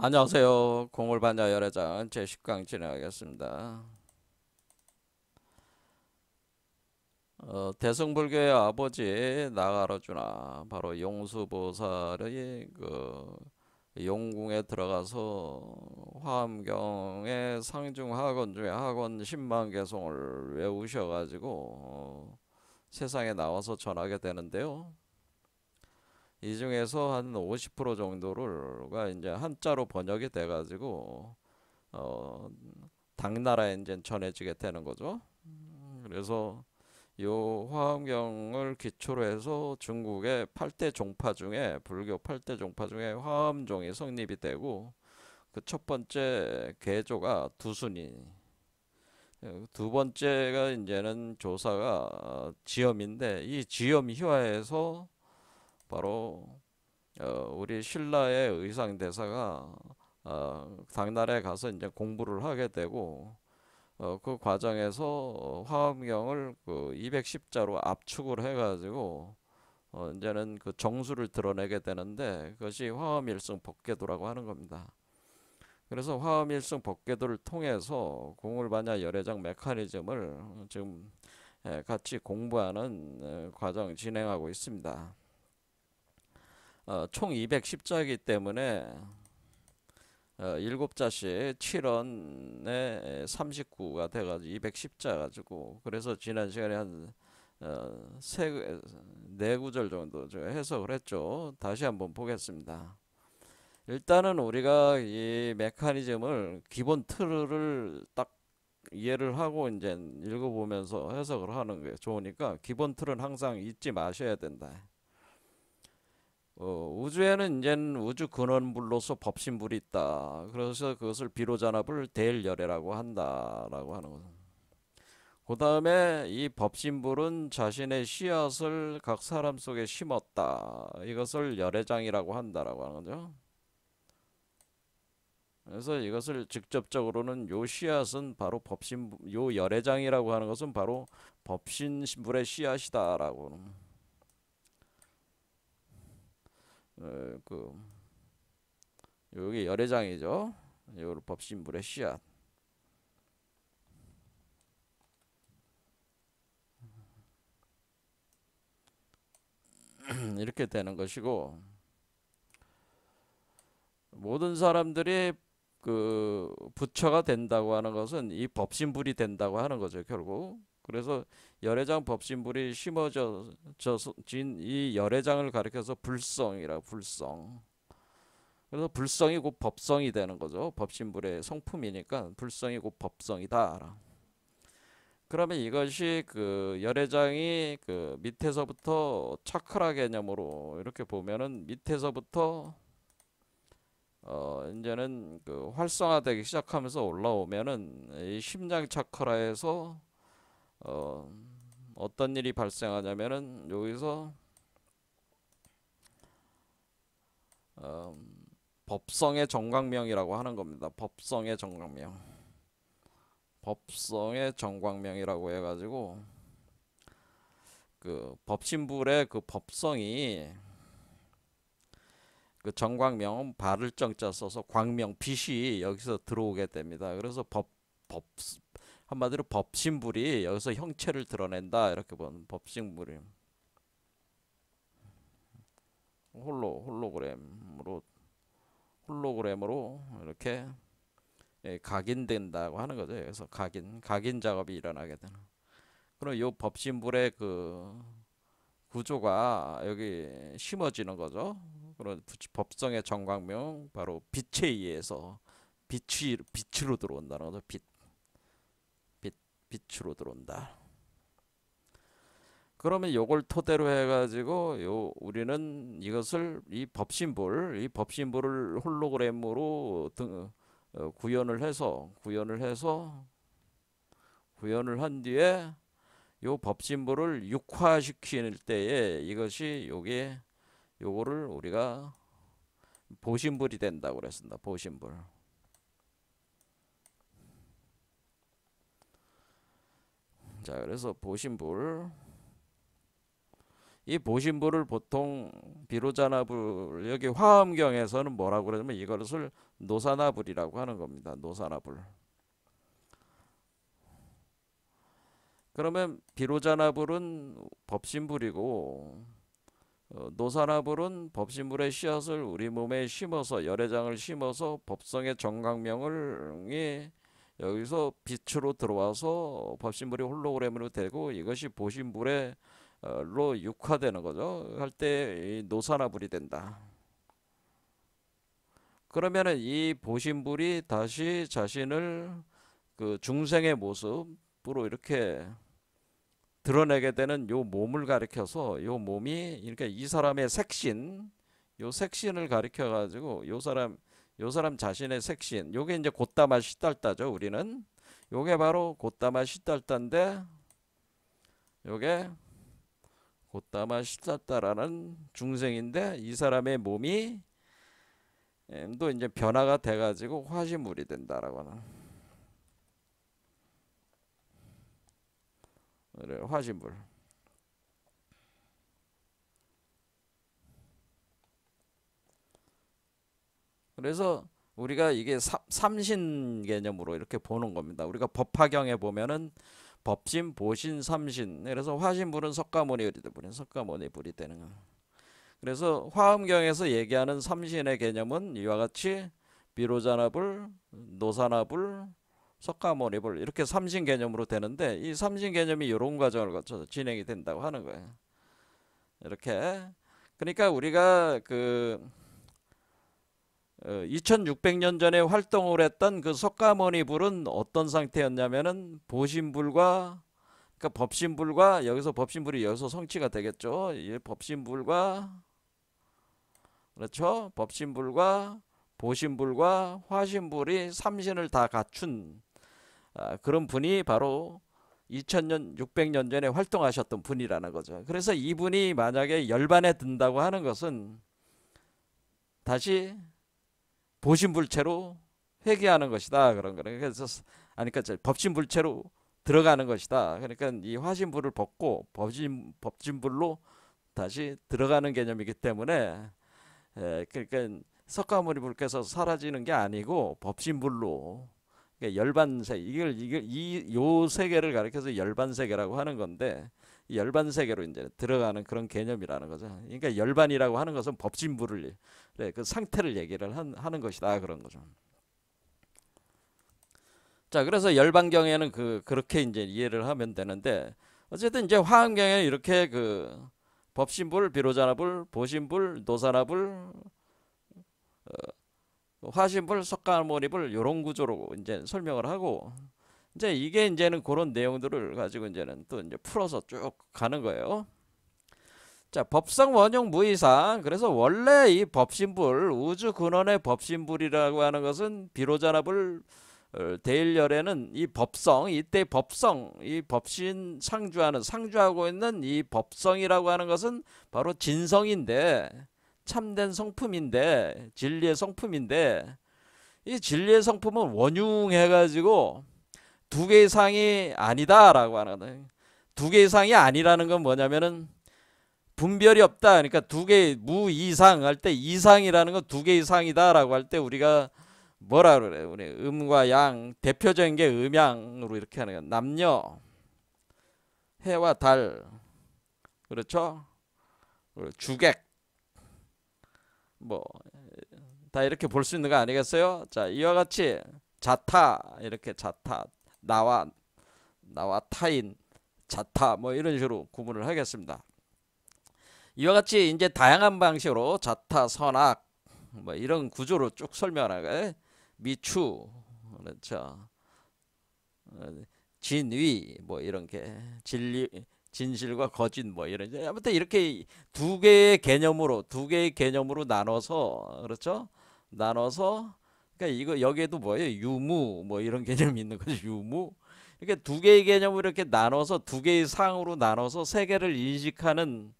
안녕하세요. 공물반야 열애장 제10강 진행하겠습니다. 대승불교의 아버지 나가르주나 바로 용수보살의 용궁에 들어가서 화엄경의 상중 하권 중에 하권 10만 개송을 외우셔가지고 세상에 나와서 전하게 되는데요. 이 중에서 한 50% 정도가 이제 한자로 번역이 돼가지고 어, 당나라에 이제 전해지게 되는 거죠. 그래서 요 화엄경을 기초로 해서 중국의 8대 종파 중에 불교 8대 종파 중에 화엄종이 성립이 되고 그 첫 번째 개조가 두순이, 두 번째가 이제는 조사가 지엄인데 이 지엄 휘하에서 바로 우리 신라의 의상 대사가 당나라에 가서 이제 공부를 하게 되고 그 과정에서 화엄경을 그 210자로 압축을 해가지고 이제는 그 정수를 드러내게 되는데 그것이 화엄일승 법궤도라고 하는 겁니다. 그래서 화엄일승 법궤도를 통해서 공울반야 열애장 메커니즘을 지금 같이 공부하는 과정 진행하고 있습니다. 총 210자이기 때문에 7자씩 7원에 39가 돼가지고 210자 가지고 그래서 지난 시간에 한 네 구절 정도 제가 해석을 했죠. 다시 한번 보겠습니다. 일단은 우리가 이 메커니즘을 기본 틀을 딱 이해를 하고 이제 읽어보면서 해석을 하는 게 좋으니까 기본 틀은 항상 잊지 마셔야 된다. 우주에는 이제 우주 근원물로서 법신불이 있다. 그래서 그것을 비로잔합을 대일열애라고 한다라고 하는 거죠. 그 다음에 이 법신불은 자신의 씨앗을 각 사람 속에 심었다. 이것을 열애장이라고 한다라고 하는 거죠. 그래서 이것을 직접적으로는 요 씨앗은 바로 요 열애장이라고 하는 것은 바로 법신불의 씨앗이다라고 그 여기 열애장이죠. 요 법신불의 씨앗. 이렇게 되는 것이고 모든 사람들이 그 부처가 된다고 하는 것은 이 법신불이 된다고 하는 거죠, 결국. 그래서 열애장 법신불이 심어진 이 열애장을 가리켜서 불성이라 불성. 그래서 불성이 곧 법성이 되는 거죠. 법신불의 성품이니까 불성이 곧 법성이다. 그러면 이것이 그 열애장이 그 밑에서부터 차크라 개념으로 이렇게 보면은 밑에서부터 이제는 그 활성화되기 시작하면서 올라오면은 이 심장 차크라에서 어, 어떤 일이 발생하냐면은 여기서 어, 법성의 정광명이라고 하는 겁니다. 법성의 정광명. 법성의 정광명이라고 해가지고 그 법신불의 그 법성이 그 정광명 발을 정자 써서 광명 빛이 여기서 들어오게 됩니다. 그래서 법 한마디로 법신불이 여기서 형체를 드러낸다 이렇게 보는 법신불이 홀로그램으로 이렇게 각인된다고 하는 거죠. 그래서 각인 작업이 일어나게 되는. 그럼 이 법신불의 그 구조가 여기 심어지는 거죠. 그런 법성의 정광명 바로 빛에 의해서 빛으로 들어온다는 거죠. 빛 빛으로 들어온다. 그러면 요걸 토대로 해가지고 우리는 이것을 이 법신불을 홀로그램으로 구현을 한 뒤에 요 법신불을 육화시킬 때에 이것이 요거를 우리가 보신불이 된다고 그랬습니다. 보신불. 자, 그래서 보신불 이 보신불을 보통 비로자나불 여기 화엄경에서는 뭐라고 그러냐면 이것을 노사나불이라고 하는 겁니다. 노사나불. 그러면 비로자나불은 법신불이고 노사나불은 법신불의 씨앗을 우리 몸에 심어서 열애장을 심어서 법성의 정강명을 여기서 빛으로 들어와서 법신불이 홀로그램으로 되고 이것이 보신불에 로 육화되는 거죠. 할 때 노사나불이 된다. 그러면은 이 보신불이 다시 자신을 그 중생의 모습으로 이렇게 드러내게 되는 요 몸을 가리켜서 요 몸이 그러니까 이 사람의 색신, 요 색신을 가리켜 가지고 요 사람 자신의 색신, 요게 이제 곧다마 시달다죠. 우리는 요게 바로 곧다마 시달다인데 요게 곧다마 시달다라는 중생인데 이 사람의 몸이 또 이제 변화가 돼 가지고 화신물이 된다라고 하는 그래, 화신물. 그래서 우리가 이게 삼신 개념으로 이렇게 보는 겁니다. 우리가 법화경에 보면은 법신, 보신, 삼신. 그래서 화신불은 석가모니 불이 되는 거. 그래서 화엄경에서 얘기하는 삼신의 개념은 이와 같이 비로자나불, 노사나불, 석가모니불 이렇게 삼신 개념으로 되는데 이 삼신 개념이 이런 과정을 거쳐서 진행이 된다고 하는 거예요. 이렇게. 그러니까 우리가 그 2600년 전에 활동을 했던 그 석가모니불은 어떤 상태였냐면은 보신불과 그러니까 법신불과 여기서 법신불이 여기서 성취가 되겠죠. 이 법신불과 그렇죠. 법신불과 보신불과 화신불이 삼신을 다 갖춘 그런 분이 바로 2000년 600년 전에 활동하셨던 분이라는 거죠. 그래서 이분이 만약에 열반에 든다고 하는 것은 다시 보신불체로 회귀하는 것이다 그런 거예요. 그래서 그러니까 법신불체로 들어가는 것이다. 그러니까 이 화신불을 벗고 법신불로 다시 들어가는 개념이기 때문에 그러니까 석가모니불께서 사라지는 게 아니고 법신불로 그러니까 열반세 요 세계를 가리켜서 열반세계라고 하는 건데 열반세계로 이제 들어가는 그런 개념이라는 거죠. 그러니까 열반이라고 하는 것은 법신불을 그 상태를 얘기를 하는 것이다 그런 거죠. 자, 그래서 열반경에는 그렇게 이제 이해를 하면 되는데 어쨌든 이제 화엄경에 이렇게 그 법신불, 비로자나불, 보신불, 노사나불, 화신불, 석가모니불 이런 구조로 이제 설명을 하고 이제 이게 이제는 그런 내용들을 가지고 이제는 또 이제 풀어서 쭉 가는 거예요. 자, 법성 원용 무이상. 그래서 원래 이 법신불, 우주 근원의 법신불이라고 하는 것은 비로자나불 대일열에는 이 법성, 이때 법성, 이 법신 상주하고 있는 이 법성이라고 하는 것은 바로 진성인데 참된 성품인데 진리의 성품인데 이 진리의 성품은 원흉해가지고 두 개 이상이 아니다라고 하는 거예요. 두 개 이상이 아니라는 건 뭐냐면은 분별이 없다. 그러니까 두 개 무이상 할 때 이상이라는 건 두 개 이상이다라고 할 때 우리가 뭐라 그래요? 우리 음과 양 대표적인 게 음양으로 이렇게 하는 거예요. 남녀, 해와 달, 그렇죠? 주객 뭐 다 이렇게 볼 수 있는 거 아니겠어요? 자, 이와 같이 자타 이렇게 자타 나와 타인 자타 뭐 이런 식으로 구분을 하겠습니다. 이와 같이 이제 다양한 방식으로 자타 선악 뭐 이런 구조로 쭉 설명하는 미추 그렇죠. 진위 뭐 이런 게 진리 진실과 거짓 뭐 이런 아무튼 이렇게 두 개의 개념으로 나눠서 그렇죠. 나눠서 그러니까 이거 여기에도 뭐예요? 유무 뭐 이런 개념이 있는 거죠. 유무. 그러니까 두 개의 개념을 이렇게 나눠서 두 개의 상으로 나눠서 세계를 인식하는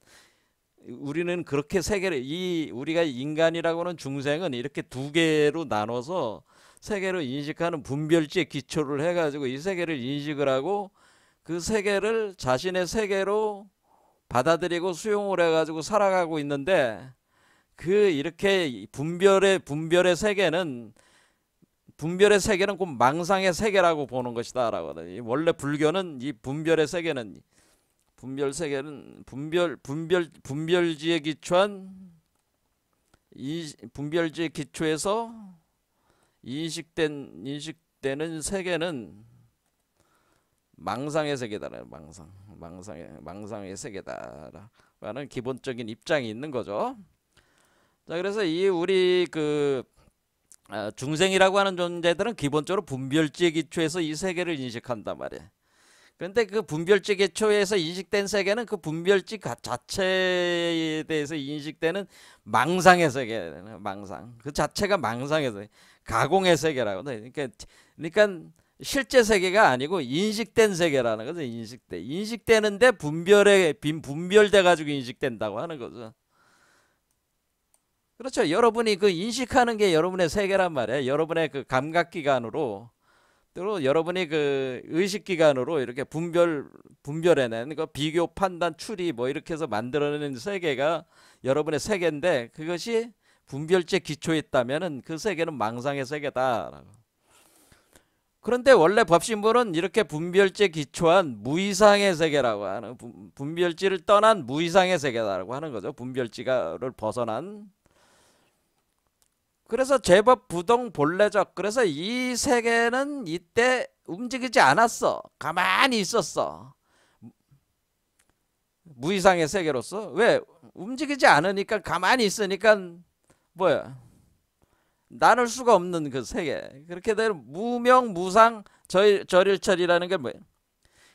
우리는 그렇게 세계를 우리가 인간이라고 하는 중생은 이렇게 두 개로 나눠서 세계를 인식하는 분별지에 기초를 해가지고 이 세계를 인식을 하고 그 세계를 자신의 세계로 받아들이고 수용을 해가지고 살아가고 있는데, 그 이렇게 분별의 세계는 곧 망상의 세계라고 보는 것이다라고 하거든요. 원래 불교는 이 분별지에 기초한 분별지에 기초해서 인식되는 세계는 망상의 세계다라는 망상의 세계다라는 기본적인 입장이 있는 거죠. 자, 그래서 이 우리 중생이라고 하는 존재들은 기본적으로 분별지에 기초해서 이 세계를 인식한단 말이에요. 그런데 그 분별지 기초에서 인식된 세계는 그 분별지 자체에 대해서 인식되는 망상의 세계, 망상. 그 자체가 망상의 세계, 가공의 세계라고. 그러니까 실제 세계가 아니고 인식된 세계라는 거죠. 인식되는데 분별돼 가지고 인식된다고 하는 거죠. 그렇죠. 여러분이 그 인식하는 게 여러분의 세계란 말이에요. 여러분의 그 감각기관으로, 또 여러분이 그 의식기관으로 이렇게 분별해낸 그 비교, 판단, 추리 뭐 이렇게 해서 만들어내는 세계가 여러분의 세계인데, 그것이 분별지에 기초에 있다면은 그 세계는 망상의 세계다. 그런데 원래 법신부는 이렇게 분별지에 기초한 무이상의 세계라고 하는, 분별지를 떠난 무이상의 세계다라고 하는 거죠. 분별지를 벗어난. 그래서 제법 부동 본래적. 그래서 이 세계는 이때 움직이지 않았어. 가만히 있었어. 무이상의 세계로서. 왜? 움직이지 않으니까, 가만히 있으니까 뭐야? 나눌 수가 없는 그 세계. 그렇게 되면 무명 무상 절일철이라는 게 뭐예요?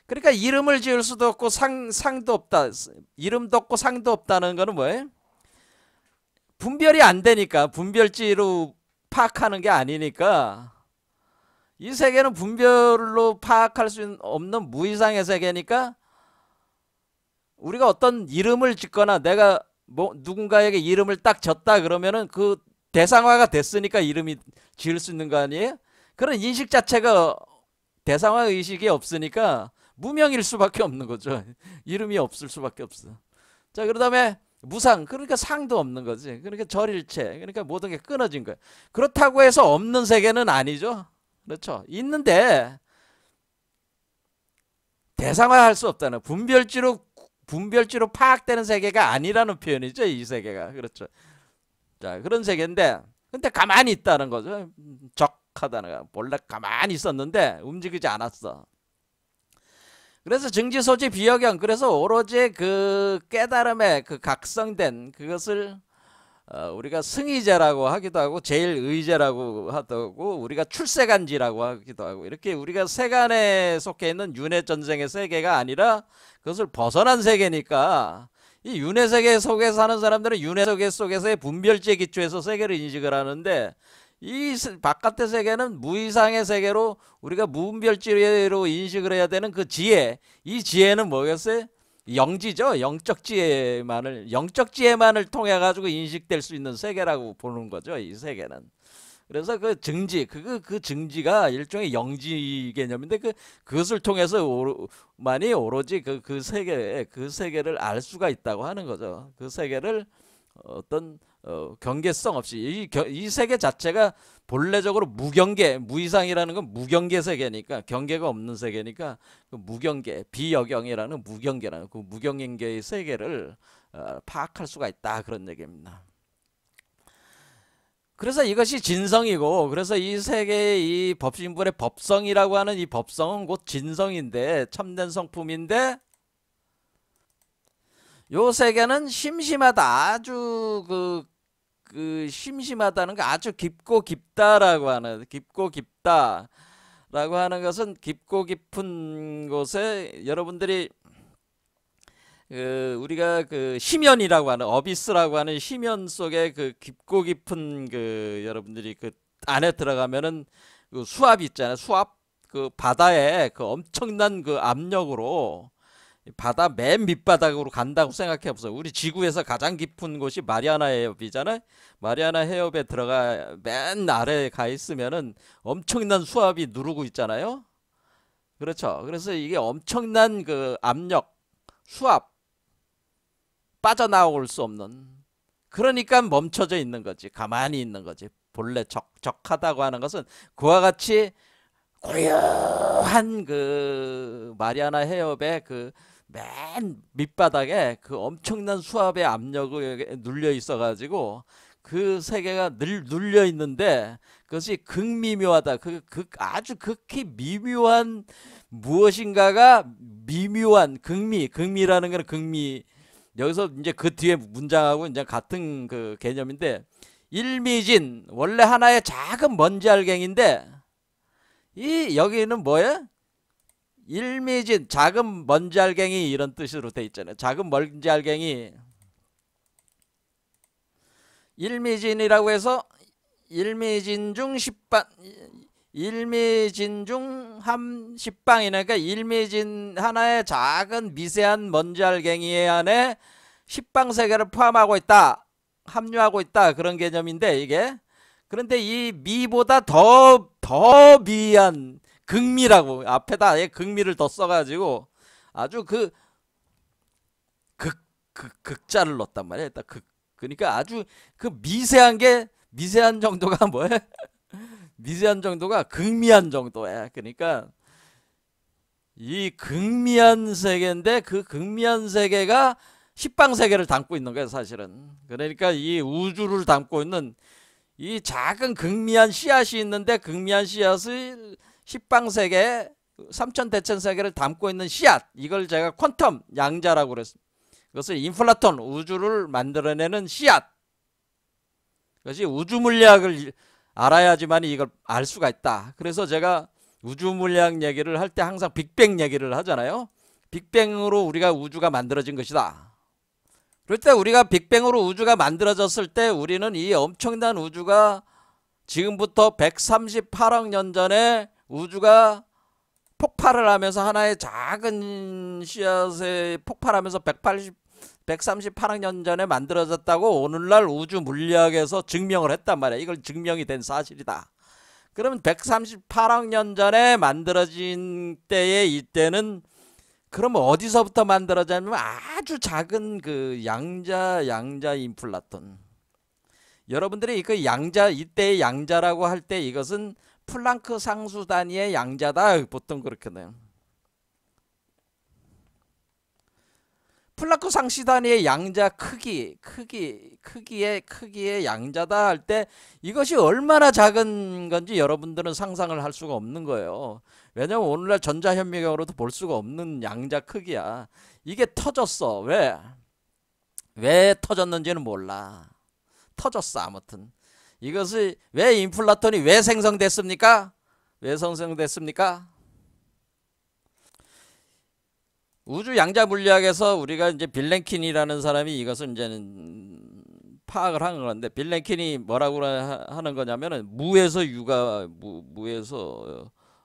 그러니까 이름을 지을 수도 없고 상도 없다. 이름도 없고 상도 없다는 거는 뭐예요? 분별이 안 되니까, 분별지로 파악하는 게 아니니까, 이 세계는 분별로 파악할 수 없는 무이상의 세계니까, 우리가 어떤 이름을 짓거나 내가 누군가에게 이름을 딱 졌다 그러면은 그 대상화가 됐으니까 이름이 지을 수 있는 거 아니에요? 그런 인식 자체가 대상화 의식이 없으니까 무명일 수밖에 없는 거죠. 이름이 없을 수밖에 없어. 자, 그 다음에 무상, 그러니까 상도 없는 거지. 그러니까 절일체, 그러니까 모든 게 끊어진 거예요. 그렇다고 해서 없는 세계는 아니죠. 그렇죠. 있는데 대상화할 수 없다는, 분별지로 파악되는 세계가 아니라는 표현이죠. 이 세계가. 그렇죠. 자, 그런 세계인데, 근데 가만히 있다는 거죠. 적하다는 거. 본래 가만히 있었는데 움직이지 않았어. 그래서 증지소지 비여경, 그래서 오로지 그 깨달음에 그 각성된 그것을 우리가 승의제라고 하기도 하고 제일의제라고 하고 우리가 출세간지라고 하기도 하고, 이렇게 우리가 세간에 속해 있는 윤회전생의 세계가 아니라 그것을 벗어난 세계니까, 이 윤회세계 속에 사는 사람들은 윤회세계 속에서의 분별지에 기초해서 세계를 인식을 하는데, 이 바깥의 세계는 무이상의 세계로 우리가 무분별지로 인식을 해야 되는 그 지혜, 이 지혜는 뭐겠어요? 영지죠. 영적 지혜만을 통해 가지고 인식될 수 있는 세계라고 보는 거죠. 이 세계는. 그래서 그 증지, 그 증지가 일종의 영지 개념인데, 그것을 통해서 만이 오로지 그 세계를 알 수가 있다고 하는 거죠. 그 세계를 어떤 경계성 없이, 이 세계 자체가 본래적으로 무이상이라는 건 무경계 세계니까, 경계가 없는 세계니까, 그 무경계, 비여경이라는 무경계라는 그 무경계의 세계를 파악할 수가 있다, 그런 얘기입니다. 그래서 이것이 진성이고, 그래서 이 세계의 이 법신불의 법성이라고 하는 이 법성은 곧 진성인데, 참된 성품인데, 요 세계는 심심하다. 아주 심심하다는 거, 아주 깊고 깊다라고 하는, 깊고 깊다라고 하는 것은 깊고 깊은 곳에 여러분들이 우리가 그 심연이라고 하는, 어비스라고 하는 심연 속에 그 깊고 깊은 여러분들이 그 안에 들어가면은 그 수압이 있잖아요. 수압, 그 바다에 그 엄청난 그 압력으로 바다 맨 밑바닥으로 간다고 생각해 보세요. 우리 지구에서 가장 깊은 곳이 마리아나 해협이잖아요. 마리아나 해협에 들어가 맨 아래에 가 있으면은 엄청난 수압이 누르고 있잖아요. 그렇죠. 그래서 이게 엄청난 그 압력, 수압, 빠져나올 수 없는, 그러니까 멈춰져 있는 거지. 가만히 있는 거지. 본래 적적하다고 하는 것은 그와 같이 고요한 그 마리아나 해협의 그 맨 밑바닥에 그 엄청난 수압의 압력에 눌려 있어 가지고 그 세계가 눌려 있는데 그것이 극미묘하다. 아주 극히 미묘한 무엇인가가 미묘한 극미라는 거는 극미, 여기서 이제 그 뒤에 문장하고 이제 같은 그 개념인데, 일미진 원래 하나의 작은 먼지 알갱인데 이 여기는 뭐예요? 일미진 작은 먼지 알갱이 이런 뜻으로 돼 있잖아요. 작은 먼지 알갱이 일미진이라고 해서 일미진 중 10방, 일미진 중 한 10방이니까 그러니까 일미진 하나의 작은 미세한 먼지 알갱이 안에 10방 세계를 포함하고 있다, 함유하고 있다, 그런 개념인데 이게, 그런데 이 미보다 더 미한 극미라고 앞에다 아예 극미를 더 써가지고 아주 극자를 넣었단 말이야. 그러니까 아주 그 미세한 정도가 뭐야? 미세한 정도가 극미한 정도야. 그러니까 이 극미한 세계인데 그 극미한 세계가 10방 세계를 담고 있는 거예요, 사실은. 그러니까 이 우주를 담고 있는 이 작은 극미한 씨앗이 있는데 극미한 씨앗을 10방 세계, 3천 대천 세계를 담고 있는 씨앗, 이걸 제가 퀀텀 양자라고 그랬습니다. 그것을 인플라톤, 우주를 만들어내는 씨앗, 그것이 우주 물리학을 알아야지만 이걸 알 수가 있다. 그래서 제가 우주 물리학 얘기를 할 때 항상 빅뱅 얘기를 하잖아요. 빅뱅으로 우리가 우주가 만들어진 것이다. 그럴 때 우리가 빅뱅으로 우주가 만들어졌을 때 우리는 이 엄청난 우주가 지금부터 138억 년 전에 우주가 폭발을 하면서 하나의 작은 씨앗에 폭발하면서 138억 년 전에 만들어졌다고 오늘날 우주 물리학에서 증명을 했단 말이야. 이걸 증명이 된 사실이다. 그러면 138억 년 전에 만들어진 때에 이때는 그러면 어디서부터 만들어졌냐면 아주 작은 그 양자 인플라톤. 여러분들이 그 양자, 이때의 양자라고 할 때 이것은 플랑크 상수 단위의 양자다, 보통 그렇게 해요. 플랑크 상수 단위의 양자 크기의 양자다 할 때 이것이 얼마나 작은 건지 여러분들은 상상을 할 수가 없는 거예요. 왜냐면 오늘날 전자현미경으로도 볼 수가 없는 양자 크기야. 이게 터졌어. 왜 터졌는지는 몰라. 터졌어. 아무튼 이것이 왜 인플라톤이 왜 생성됐습니까? 우주 양자 물리학에서 우리가 이제 빌랭킨이라는 사람이 이것을 이제는 파악을 한 건데, 빌랭킨이 뭐라고 하는 거냐면은 무에서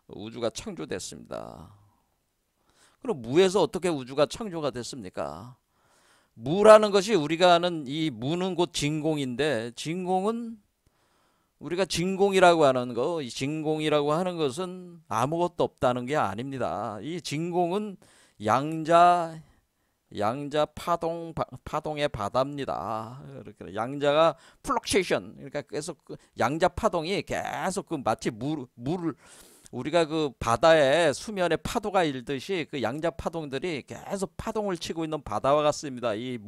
우주가 창조됐습니다. 그럼 무에서 어떻게 우주가 창조가 됐습니까? 무라는 것이 우리가 아는 이 무는 곧 진공인데, 진공은 우리가 진공이라고 하는 거, 이 진공이라고 하는 것은 아무것도 없다는 게 아닙니다. 이 진공은 양자 파동의 바다입니다. 이렇게 양자가 플럭쉐이션, 그러니까 계속 양자 파동이 계속 마치 물을 우리가 그 바다에 수면에 파도가 일듯이 그 양자 파동들이 계속 파동을 치고 있는 바다와 같습니다. 이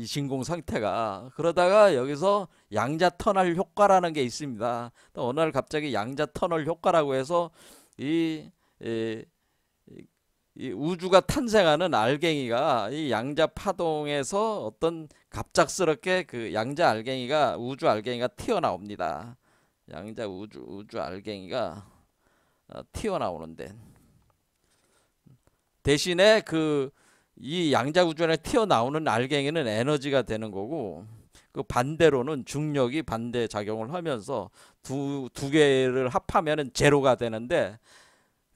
진공 상태가. 그러다가 여기서 양자 터널 효과라는 게 있습니다. 또 어느 날 갑자기 양자 터널 효과라고 해서 이 우주가 탄생하는 알갱이가 이 양자 파동에서 어떤 갑작스럽게 그 양자 알갱이가, 우주 알갱이가 튀어나옵니다. 양자 우주 알갱이가 튀어나오는데, 대신에 이 양자 우주 안에 튀어나오는 알갱이는 에너지가 되는 거고, 그 반대로는 중력이 반대 작용을 하면서 두 개를 합하면은 제로가 되는데,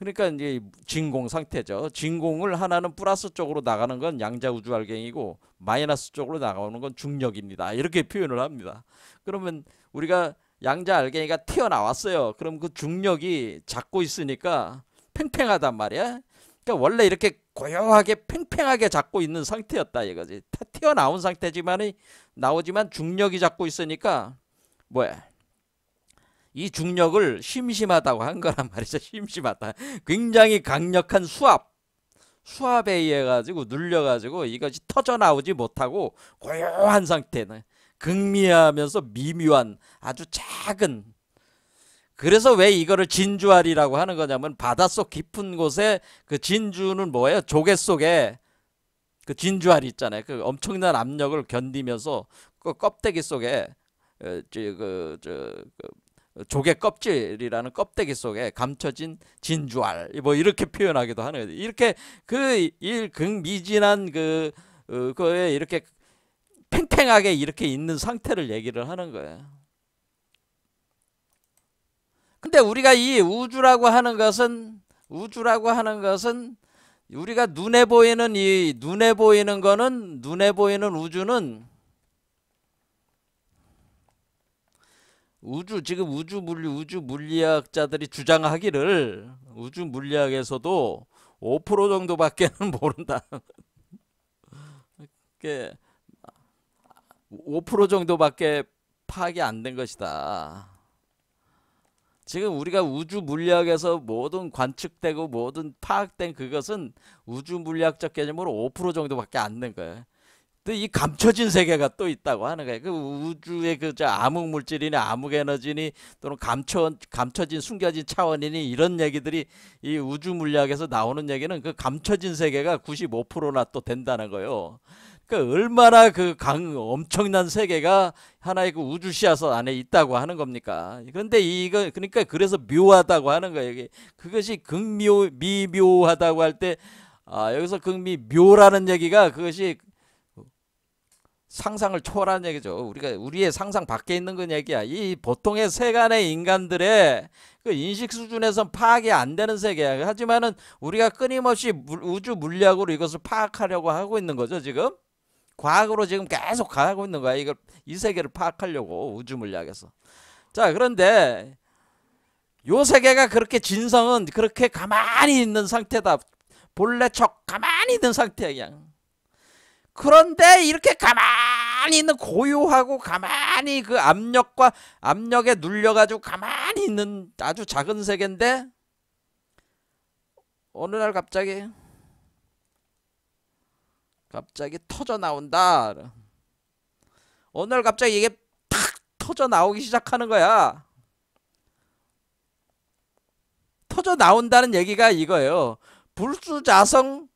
그러니까 이제 진공 상태죠. 진공을 하나는 플러스 쪽으로 나가는 건 양자 우주 알갱이고 마이너스 쪽으로 나가는 건 중력입니다. 이렇게 표현을 합니다. 그러면 우리가 양자 알갱이가 튀어나왔어요. 그럼 그 중력이 잡고 있으니까 팽팽하단 말이야. 그러니까 원래 이렇게 고요하게 팽팽하게 잡고 있는 상태였다 이거지. 튀어나온 상태지만 나오지만 중력이 잡고 있으니까 뭐야? 이 중력을 심심하다고 한 거란 말이죠. 심심하다. 굉장히 강력한 수압에 의해 가지고 눌려 가지고 이것이 터져 나오지 못하고 고요한 상태는 극미하면서 미묘한 아주 작은. 그래서 왜 이거를 진주알이라고 하는 거냐면 바닷속 깊은 곳에 그 진주는 뭐예요? 조개 속에 그 진주알 있잖아요. 그 엄청난 압력을 견디면서 그 껍데기 속에 조개 껍질이라는 껍데기 속에 감춰진 진주알 뭐 이렇게 표현하기도 하는 거죠. 이렇게 그 극미진한 그거에 이렇게 팽팽하게 이렇게 있는 상태를 얘기를 하는 거예요. 근데 우리가 이 우주라고 하는 것은 우리가 눈에 보이는 우주는 지금 우주 물리학자들이 주장하기를 우주 물리학에서도 5% 정도밖에는 모른다. 5% 정도밖에 파악이 안 된 것이다. 지금 우리가 우주 물리학에서 모든 관측되고 모든 파악된 그것은 우주 물리학적 개념으로 5% 정도밖에 안 된 거예요. 또 이 감춰진 세계가 또 있다고 하는 거예요. 그 우주의 암흑 물질이니 암흑 에너지니 또는 감춰진 숨겨진 차원이니 이런 얘기들이 이 우주 물리학에서 나오는 얘기는 그 감춰진 세계가 95%나 또 된다는 거예요. 그러니까 얼마나 엄청난 세계가 하나의 그 우주 씨앗 안에 있다고 하는 겁니까? 그런데 그러니까 그래서 묘하다고 하는 거예요. 그것이 미묘하다고 할 때 여기서 묘라는 얘기가 그것이 상상을 초월한 얘기죠. 우리의 상상 밖에 있는 건 얘기야. 이 보통의 세간의 인간들의 그 인식 수준에선 파악이 안 되는 세계야. 하지만은 우리가 끊임없이 우주 물리학으로 이것을 파악하려고 하고 있는 거죠, 지금. 과학으로 지금 계속 가고 있는 거야. 이 세계를 파악하려고 우주 물리학에서. 자, 그런데 요 세계가 진성은 그렇게 가만히 있는 상태다. 본래 가만히 있는 상태야, 그냥. 그런데 이렇게 가만히 있는 고요하고 가만히 그 압력에 눌려가지고 가만히 있는 아주 작은 세계인데 어느 날 갑자기 터져 나온다. 어느 날 갑자기 이게 탁 터져 나오기 시작하는 거야. 터져 나온다는 얘기가 이거예요. 불수자성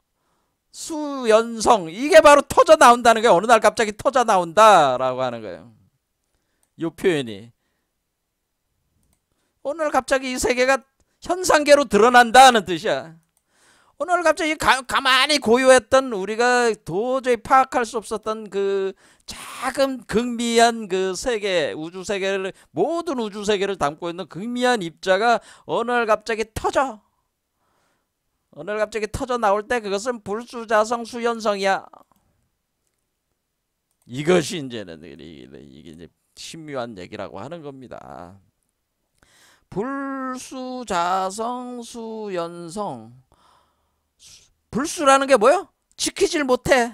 수연성, 이게 바로 터져 나온다는 거예요. 어느 날 갑자기 터져 나온다라고 하는 거예요. 이 표현이 어느 날 갑자기 이 세계가 현상계로 드러난다는 뜻이야. 어느 날 갑자기 가만히 고요했던 우리가 도저히 파악할 수 없었던 그 작은 극미한 그 세계, 모든 우주 세계를 담고 있는 극미한 입자가 어느 날 갑자기 터져 나올 때 그것은 불수자성 수연성이야. 이것이 이제는 이게 이제 신묘한 얘기라고 하는 겁니다. 불수자성 수연성. 불수라는 게 뭐예요? 지키질 못해.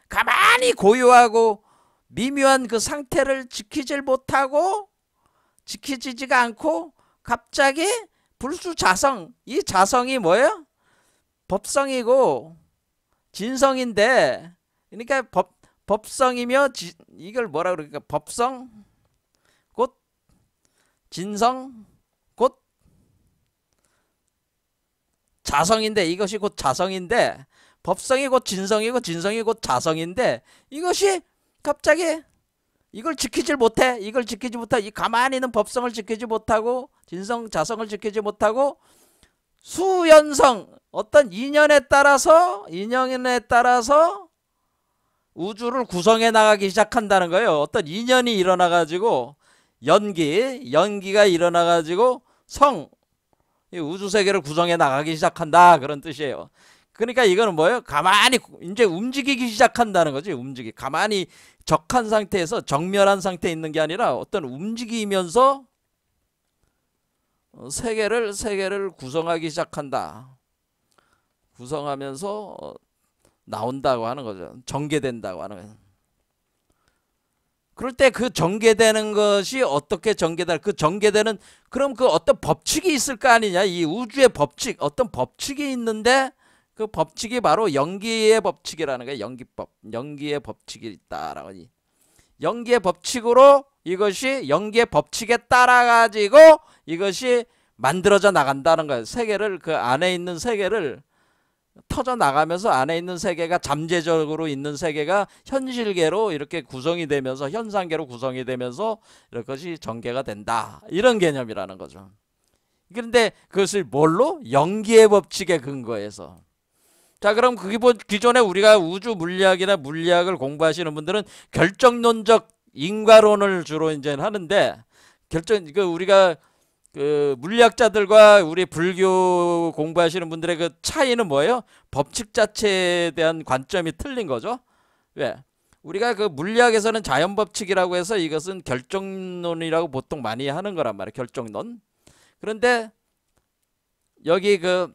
가만히 고요하고 미묘한 그 상태를 지키지가 않고 갑자기 불수자성. 이 자성이 뭐예요? 법성이고 진성인데, 그러니까 법성이며 이걸 뭐라 그러니까 법성 곧 진성 곧 자성인데, 이것이 곧 자성인데, 법성이 곧 진성이고 진성이 곧 자성인데, 이것이 갑자기 이걸 지키지 못해. 이 가만히 있는 법성을 지키지 못하고 진성 자성을 지키지 못하고 수연성, 어떤 인연에 따라서 우주를 구성해 나가기 시작한다는 거예요. 어떤 인연이 일어나 가지고 연기가 일어나 가지고 우주 세계를 구성해 나가기 시작한다, 그런 뜻이에요. 그러니까 이거는 뭐예요? 가만히 이제 움직이기 시작한다는 거지. 가만히 적한 상태에서 정멸한 상태에 있는 게 아니라 어떤 움직이면서 세계를 구성하기 시작한다. 구성하면서 나온다고 하는 거죠. 전개된다고 하는 거예요. 그럴 때 그 전개되는 것이 어떻게 전개될, 그 전개되는, 그럼 그 어떤 법칙이 있을 거 아니냐. 이 우주의 법칙, 어떤 법칙이 있는데 그 법칙이 바로 연기의 법칙이라는 거예요. 연기법, 연기의 법칙이 있다라고. 연기의 법칙으로 이것이 연기의 법칙에 따라 가지고 이것이 만들어져 나간다는 거예요. 세계를, 그 안에 있는 세계를 터져 나가면서 안에 있는 세계가, 잠재적으로 있는 세계가 현실계로 이렇게 구성이 되면서, 현상계로 구성이 되면서 이것이 전개가 된다, 이런 개념이라는 거죠. 그런데 그것을 뭘로? 연기의 법칙에 근거해서. 자, 그럼 그 기존에 우리가 우주 물리학이나 물리학을 공부하시는 분들은 결정론적 인과론을 주로 이제 하는데, 우리가 그 물리학자들과 우리 불교 공부하시는 분들의 그 차이는 뭐예요? 법칙 자체에 대한 관점이 틀린 거죠. 왜? 우리가 그 물리학에서는 자연 법칙이라고 해서 이것은 결정론이라고 보통 많이 하는 거란 말이에요. 결정론. 그런데 여기 그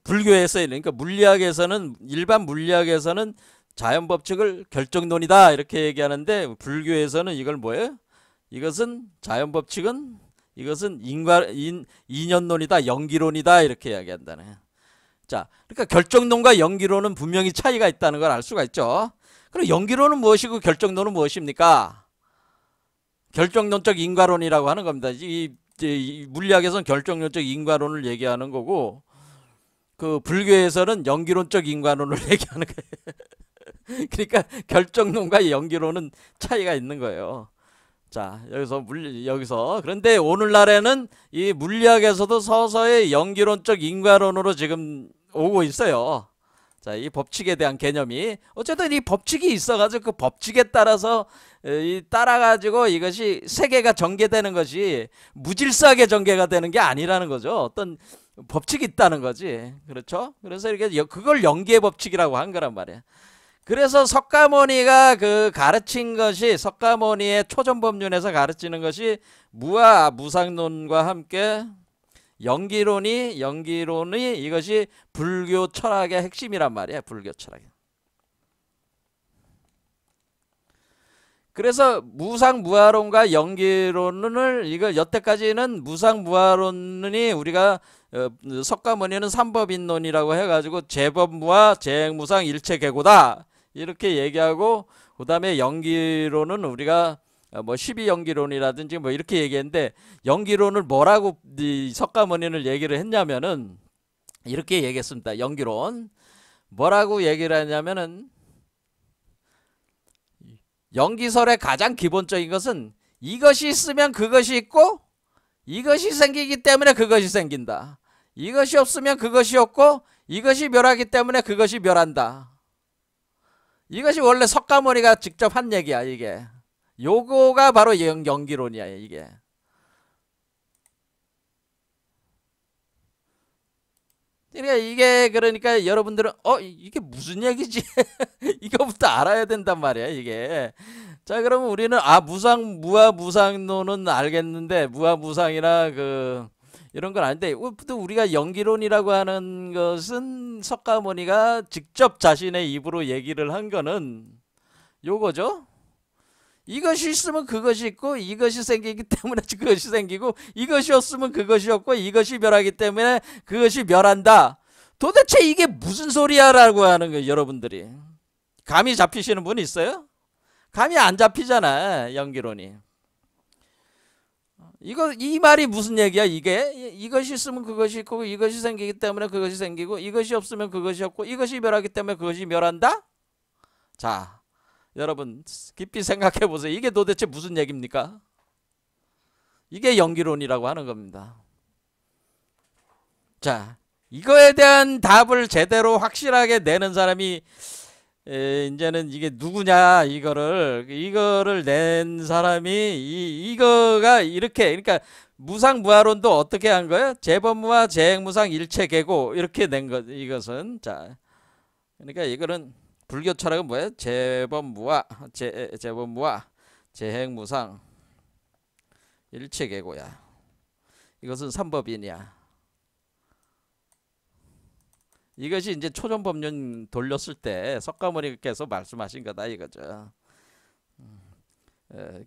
불교에서, 그러니까 물리학에서는, 일반 물리학에서는 자연 법칙을 결정론이다 이렇게 얘기하는데, 불교에서는 이걸 뭐예요? 이것은 자연 법칙은, 이것은 인연론이다, 연기론이다 이렇게 이야기한다네. 자, 그러니까 결정론과 연기론은 분명히 차이가 있다는 걸 알 수가 있죠. 그럼 연기론은 무엇이고 결정론은 무엇입니까? 결정론적 인과론이라고 하는 겁니다. 이 물리학에서는 결정론적 인과론을 얘기하는 거고, 그 불교에서는 연기론적 인과론을 얘기하는 거예요. 그러니까 결정론과 연기론은 차이가 있는 거예요. 자, 여기서 그런데 오늘날에는 이 물리학에서도 서서히 연기론적 인과론으로 지금 오고 있어요. 자, 이 법칙에 대한 개념이, 어쨌든 이 법칙이 있어가지고 그 법칙에 따라서 따라가지고 이것이 세계가 전개되는 것이 무질서하게 전개가 되는 게 아니라는 거죠. 어떤 법칙이 있다는 거지. 그렇죠? 그래서 이렇게 그걸 연기의 법칙이라고 한 거란 말이야. 그래서 석가모니가 그 가르친 것이, 석가모니의 초전법륜에서 가르치는 것이 무아 무상론과 함께 연기론이 이것이 불교 철학의 핵심이란 말이야. 불교 철학. 그래서 무상무아론과 연기론을, 이거 여태까지는 무상무아론이 우리가 석가모니는 삼법인론이라고 해가지고 재법무아 재행무상 일체계고다 이렇게 얘기하고, 그 다음에 연기론은 우리가 뭐 12연기론이라든지 뭐 이렇게 얘기했는데, 연기론을 뭐라고 이 석가모니를 얘기를 했냐면은 이렇게 얘기했습니다. 연기론 뭐라고 얘기를 했냐면은, 연기설의 가장 기본적인 것은 이것이 있으면 그것이 있고, 이것이 생기기 때문에 그것이 생긴다. 이것이 없으면 그것이 없고, 이것이 멸하기 때문에 그것이 멸한다. 이것이 원래 석가모니가 직접 한 얘기야. 이게 요거가 바로 연기론이야. 이게 그러니까 여러분들은 이게 무슨 얘기지? 이거부터 알아야 된단 말이야. 이게. 자, 그러면 우리는 무아무상론은 알겠는데, 무아무상이나 이런 건 아닌데, 또 우리가 연기론이라고 하는 것은 석가모니가 직접 자신의 입으로 얘기를 한 거는 요거죠. 이것이 있으면 그것이 있고, 이것이 생기기 때문에 그것이 생기고, 이것이 없으면 그것이 없고, 이것이 멸하기 때문에 그것이 멸한다. 도대체 이게 무슨 소리야라고 하는 거예요. 여러분들이 감이 잡히시는 분 있어요? 감이 안 잡히잖아. 연기론이. 이 말이 무슨 얘기야? 이것이 있으면 그것이 있고, 이것이 생기기 때문에 그것이 생기고, 이것이 없으면 그것이 없고, 이것이 멸하기 때문에 그것이 멸한다? 자, 여러분 깊이 생각해 보세요. 이게 도대체 무슨 얘기입니까? 이게 연기론이라고 하는 겁니다. 자, 이거에 대한 답을 제대로 확실하게 내는 사람이 이제는 이게 누구냐, 이거를 낸 사람이 이거가 이렇게, 그러니까 무상무아론도 어떻게 한 거예요? 재법무아 재행무상 일체계고 이렇게 낸 것. 이것은 자, 그러니까 이거는 불교 철학은 뭐예요? 재법무아 재행무상 일체계고야. 이것은 삼법인이야. 이것이 이제 초전법륜 돌렸을 때 석가모니께서 말씀하신 거다 이거죠.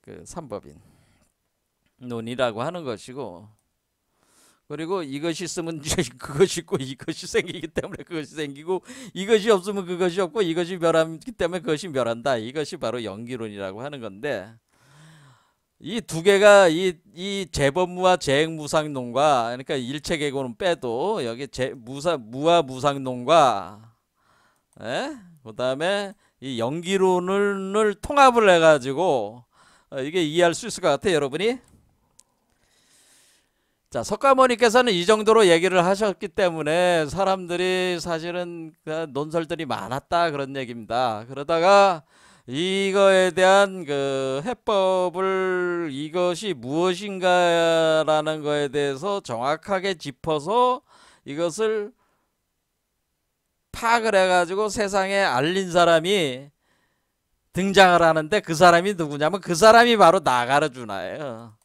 그 삼법인 논이라고 하는 것이고, 그리고 이것이 있으면 그것이 있고, 이것이 생기기 때문에 그것이 생기고, 이것이 없으면 그것이 없고, 이것이 멸하기 때문에 그것이 멸한다. 이것이 바로 연기론이라고 하는 건데, 이 두 개가 이 재법무와 재행무상론과, 그러니까 일체계고는 빼도 여기 무와 무상론과, 그 다음에 이 연기론을 통합을 해가지고 이게 이해할 수 있을 것 같아요, 여러분이. 자, 석가모니께서는 이 정도로 얘기를 하셨기 때문에 사람들이 사실은 논설들이 많았다 그런 얘기입니다. 그러다가 이거에 대한 그 해법을, 이것이 무엇인가라는 거에 대해서 정확하게 짚어서 이것을 파악을 해가지고 세상에 알린 사람이 등장을 하는데, 그 사람이 누구냐면 그 사람이 바로 나가르주나예요.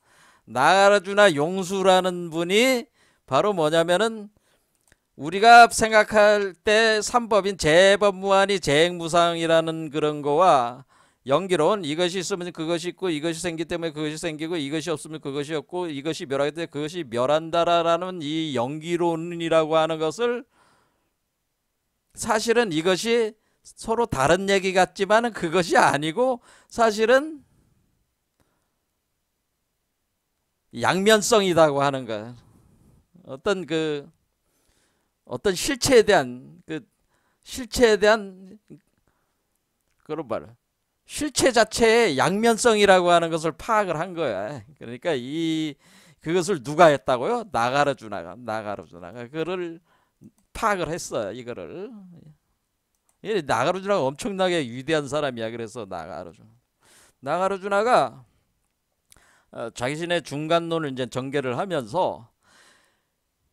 나가르주나 용수라는 분이 바로 뭐냐면은 우리가 생각할 때 삼법인 재법무아니 재행무상이라는 그런 거와 연기론, 이것이 있으면 그것이 있고, 이것이 생기기 때문에 그것이 생기고, 이것이 없으면 그것이 없고, 이것이 멸하기 때문에 그것이 멸한다라는 이 연기론이라고 하는 것을, 사실은 이것이 서로 다른 얘기 같지만은 그것이 아니고 사실은 양면성이라고 하는 거예요. 어떤 실체에 대한 그런 말, 실체 자체의 양면성이라고 하는 것을 파악을 한 거야. 그러니까 그것을 누가 했다고요? 나가르주나가 그거를 파악을 했어요. 이거를. 나가르주나가 엄청나게 위대한 사람이야. 그래서 나가르주나가 자신의 중간론을 이제 전개를 하면서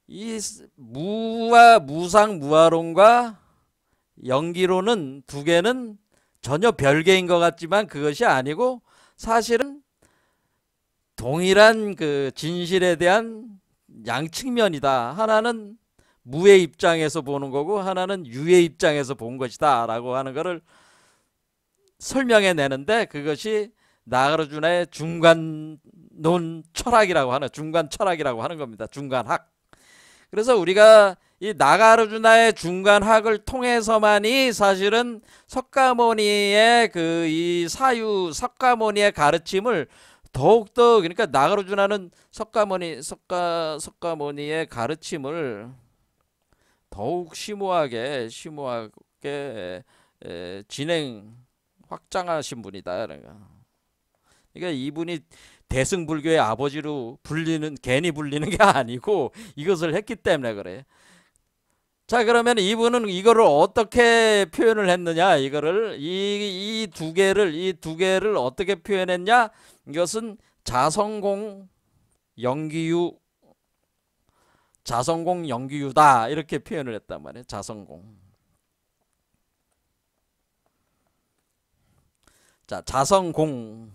이 무와 무상 무아론과 연기론은 두 개는 전혀 별개인 것 같지만 그것이 아니고 사실은 동일한 그 진실에 대한 양측면이다. 하나는 무의 입장에서 보는 거고 하나는 유의 입장에서 본 것이다 라고 하는 것을 설명해 내는데, 그것이 나가르주나의 중간론 철학이라고 하는, 중간 철학이라고 하는 겁니다. 중간학. 그래서 우리가 이 나가르주나의 중간학을 통해서만이 사실은 석가모니의 석가모니의 가르침을 더욱더, 그러니까 나가르주나는 석가모니의 가르침을 더욱 심오하게 확장하신 분이다. 그러니까 이분이 대승불교의 아버지로 괜히 불리는 게 아니고 이것을 했기 때문에 그래. 자, 그러면 이분은 이거를 어떻게 표현을 했느냐? 이거를 이 두 개를 어떻게 표현했냐? 이것은 자성공 연기유다 이렇게 표현을 했단 말이에요. 자성공. 자, 자성공.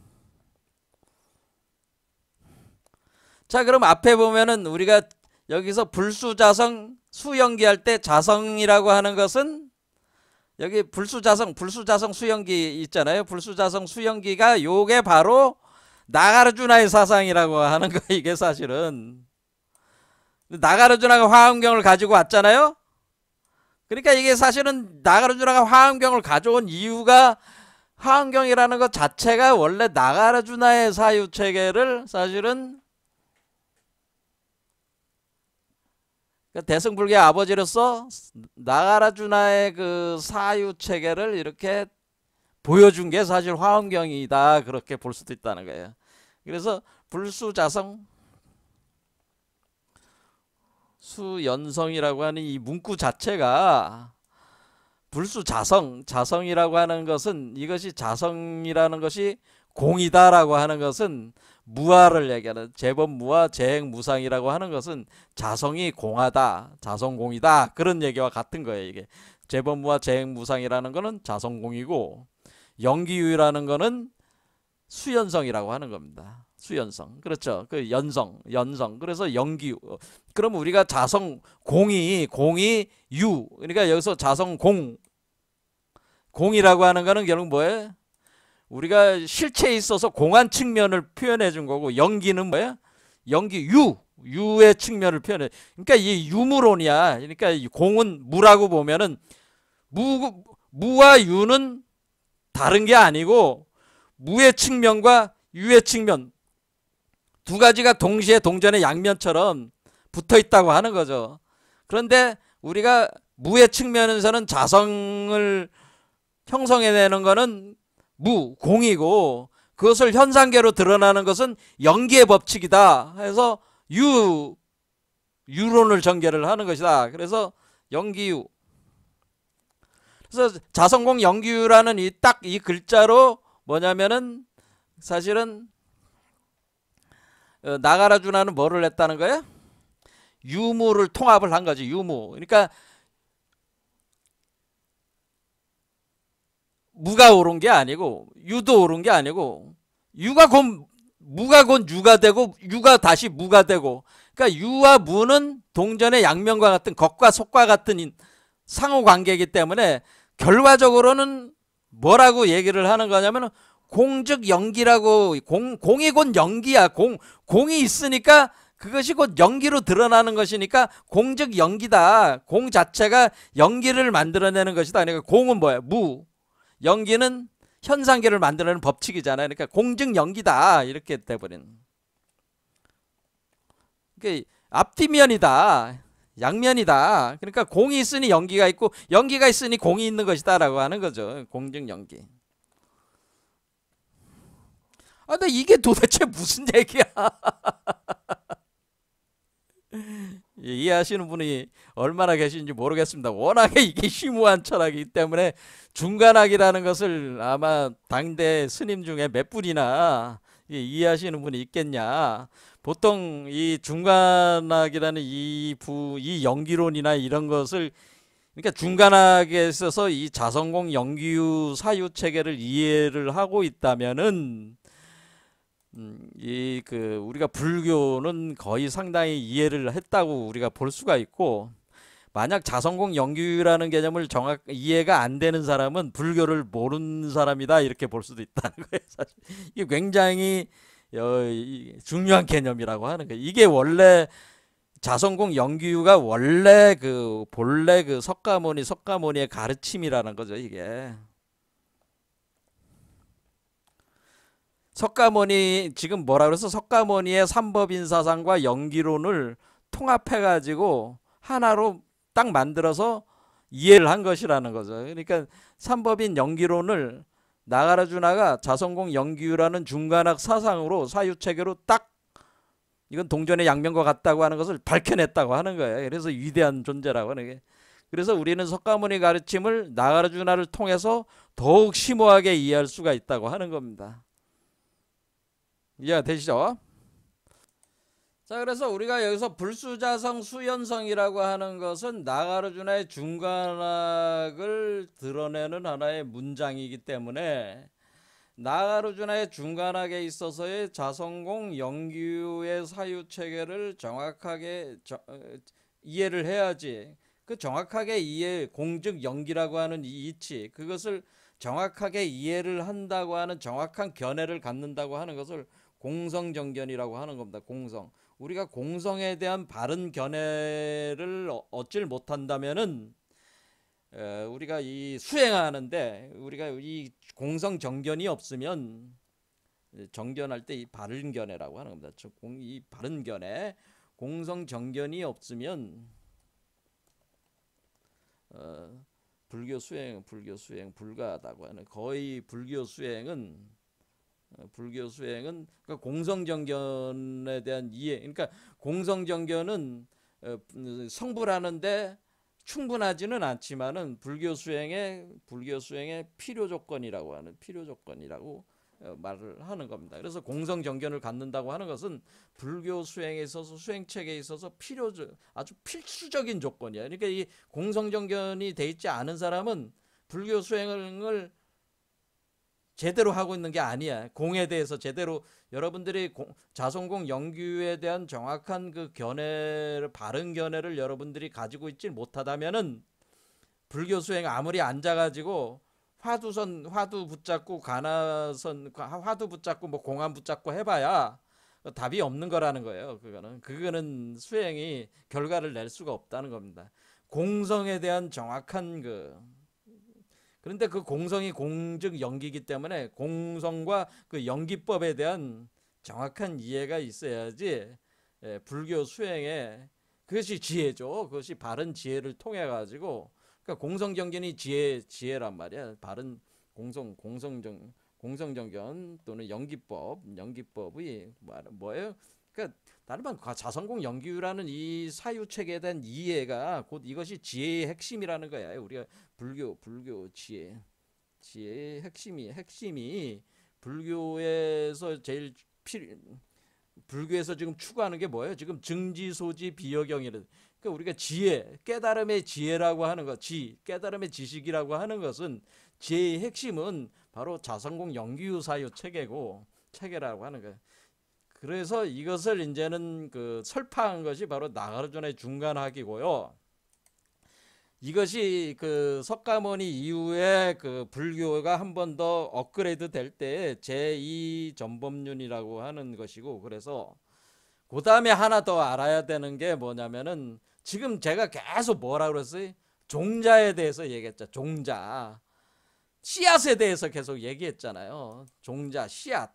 자, 그럼 앞에 보면은 우리가 여기서 불수자성 수연기할 때 자성이라고 하는 것은 여기 불수자성 수연기 있잖아요. 불수자성 수연기가 요게 바로 나가르주나의 사상이라고 하는 거. 이게 사실은 나가르주나가 화엄경을 가지고 왔잖아요. 그러니까 이게 사실은 나가르주나가 화엄경을 가져온 이유가, 화엄경이라는 것 자체가 원래 나가르주나의 사유체계를 사실은 대승불교의 아버지로서 나가르주나의 그 사유체계를 이렇게 보여준 게 사실 화엄경이다, 그렇게 볼 수도 있다는 거예요. 그래서 불수자성 수연성이라고 하는 이 문구 자체가 자성이라고 하는 것은, 이것이 자성이라는 것이 공이다라고 하는 것은 무아를 얘기하는, 재법무아 재행무상이라고 하는 것은 자성이 공하다, 자성공이다, 그런 얘기와 같은 거예요. 이게 재법무아 재행무상이라는 거는 자성공이고 연기유라는 거는 수연성이라고 하는 겁니다. 수연성. 그렇죠. 그 연성. 그래서 연기유. 그럼 우리가 자성 공이 유. 그러니까 여기서 자성 공이라고 하는 거는 결국 뭐예요? 우리가 실체에 있어서 공한 측면을 표현해 준 거고, 연기는 뭐야? 연기 유의 측면을 표현해. 그러니까 이 유무론이야. 그러니까 이 공은 무라고 보면은 무와 유는 다른 게 아니고 무의 측면과 유의 측면 두 가지가 동시에 동전의 양면처럼 붙어 있다고 하는 거죠. 그런데 우리가 무의 측면에서는 자성을 형성해내는 거는 공이고, 그것을 현상계로 드러나는 것은 연기의 법칙이다 해서 유론을 전개를 하는 것이다. 그래서 연기유. 그래서 자성공 연기유라는 딱 이 글자로 뭐냐면은 사실은 나가라주나는 뭐를 했다는 거야? 유무를 통합을 한 거지. 유무. 그러니까 무가 옳은 게 아니고 유도 옳은 게 아니고 무가 곧 유가 되고 유가 다시 무가 되고, 그러니까 유와 무는 동전의 양면과 같은 겉과 속과 같은 상호관계이기 때문에 결과적으로는 뭐라고 얘기를 하는 거냐면 공즉 연기라고. 공이 곧 연기야. 공이 있으니까 그것이 곧 연기로 드러나는 것이니까 공즉 연기다. 공 자체가 연기를 만들어내는 것이다. 그러니까 공은 뭐야? 무. 연기는 현상계를 만들어내는 법칙이잖아요. 그러니까 공즉 연기다 이렇게 돼버린. 그러니까 앞뒤면이다. 양면이다. 그러니까 공이 있으니 연기가 있고 연기가 있으니 공이 있는 것이다 라고 하는 거죠. 공즉 연기. 근데 이게 도대체 무슨 얘기야? 이해하시는 분이 얼마나 계신지 모르겠습니다. 워낙에 이게 심오한 철학이기 때문에 중간학이라는 것을 아마 당대 스님 중에 몇 분이나 이해하시는 분이 있겠냐. 보통 이 중간학이라는 이 연기론이나 이런 것을, 그러니까 중간학에 있어서 이 자성공 연기유 사유 체계를 이해를 하고 있다면은 우리가 불교는 거의 상당히 이해를 했다고 우리가 볼 수가 있고, 만약 자성공 연기유라는 개념을 이해가 안 되는 사람은 불교를 모르는 사람이다 이렇게 볼 수도 있다는 거예요. 사실 이게 굉장히 중요한 개념이라고 하는 거예요. 이게 원래 자성공 연기유가 원래 본래 석가모니의 가르침이라는 거죠. 이게 석가모니 지금 뭐라 그래서 석가모니의 삼법인사상과 연기론을 통합해 가지고 하나로 딱 만들어서 이해를 한 것이라는 거죠. 그러니까 삼법인 연기론을 나가라주나가 자성공 연기유라는 중간학 사상으로 사유체계로 딱 이건 동전의 양면과 같다고 하는 것을 밝혀냈다고 하는 거예요. 그래서 위대한 존재라고 하는 게. 그래서 우리는 석가모니 가르침을 나가라주나를 통해서 더욱 심오하게 이해할 수가 있다고 하는 겁니다. 이해가 되시죠? 자, 그래서 우리가 여기서 불수자성 수연성이라고 하는 것은 나가르주나의 중간학을 드러내는 하나의 문장이기 때문에 나가르주나의 중간학에 있어서의 자성공 연기유의 사유체계를 정확하게 이해를 해야지. 그 정확하게 공즉 연기라고 하는 이 이치, 그것을 정확하게 이해를 한다고 하는 정확한 견해를 갖는다고 하는 것을 공성정견이라고 하는 겁니다. 공성. 우리가 공성에 대한 바른 견해를 얻질 못한다면은 우리가 이 수행하는데 우리가 이 공성정견이 없으면, 정견할 때 이 바른 견해라고 하는 겁니다. 이 바른 견해, 공성정견이 없으면 불교 수행 불가하다고 하는, 거의 불교 수행은 그러니까 공성정견에 대한 이해, 그러니까 공성정견은 성불하는데 충분하지는 않지만은 불교 수행의 필요 조건이라고 말을 하는 겁니다. 그래서 공성정견을 갖는다고 하는 것은 불교 수행에 있어서, 수행책에 있어서 아주 필수적인 조건이야. 그러니까 이 공성정견이 돼 있지 않은 사람은 불교 수행을 제대로 하고 있는 게 아니야. 공에 대해서 제대로 여러분들이 자손공 영규에 대한 정확한 그 견해를, 바른 견해를 여러분들이 가지고 있지 못하다면은 불교 수행 아무리 앉아가지고 화두 붙잡고 가나선 화두 붙잡고 뭐 공안 붙잡고 해봐야 답이 없는 거라는 거예요. 그거는 수행이 결과를 낼 수가 없다는 겁니다. 공성에 대한 정확한 그런데 그 공성이 공즉 연기이기 때문에 공성과 그 연기법에 대한 정확한 이해가 있어야지 불교 수행에 그것이 지혜죠. 그것이 바른 지혜를 통해 가지고 그러니까 공성정견이 지혜란 말이야. 바른 공성정견 또는 연기법이 뭐예요? 그러니까 다른 말 자성공 연기라는 이 사유 체계에 대한 이해가 곧 이것이 지혜의 핵심이라는 거야. 우리가 불교 지혜의 핵심이 불교에서 제일 불교에서 지금 추구하는 게 뭐예요? 지금 증지소지 비여경이래. 그러니까 우리가 지혜, 깨달음의 지혜라고 하는 것, 깨달음의 지식이라고 하는 것은 지혜의 핵심은 바로 자성공 연기유 사유 체계라고 하는 거예요. 그래서 이것을 이제는 설파한 것이 바로 나가르존의 중간학이고요. 이것이 석가모니 이후에 불교가 한 번 더 업그레이드 될 때 제2 전법륜이라고 하는 것이고, 그래서 그 다음에 하나 더 알아야 되는 게 뭐냐면은 지금 제가 계속 뭐라 그랬어요? 종자에 대해서 얘기했죠. 종자. 씨앗에 대해서 계속 얘기했잖아요. 종자, 씨앗.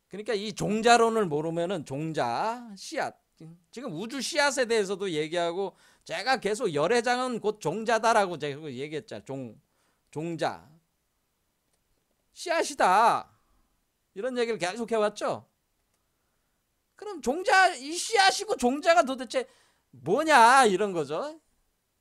그러니까 이 종자론을 모르면은 종자, 씨앗. 지금 우주 씨앗에 대해서도 얘기하고 제가 계속 열애장은 곧 종자다라고 제가 얘기했잖아요. 종자. 씨앗이다. 이런 얘기를 계속 해왔죠. 그럼 이 씨앗이고 종자가 도대체 뭐냐 이런 거죠.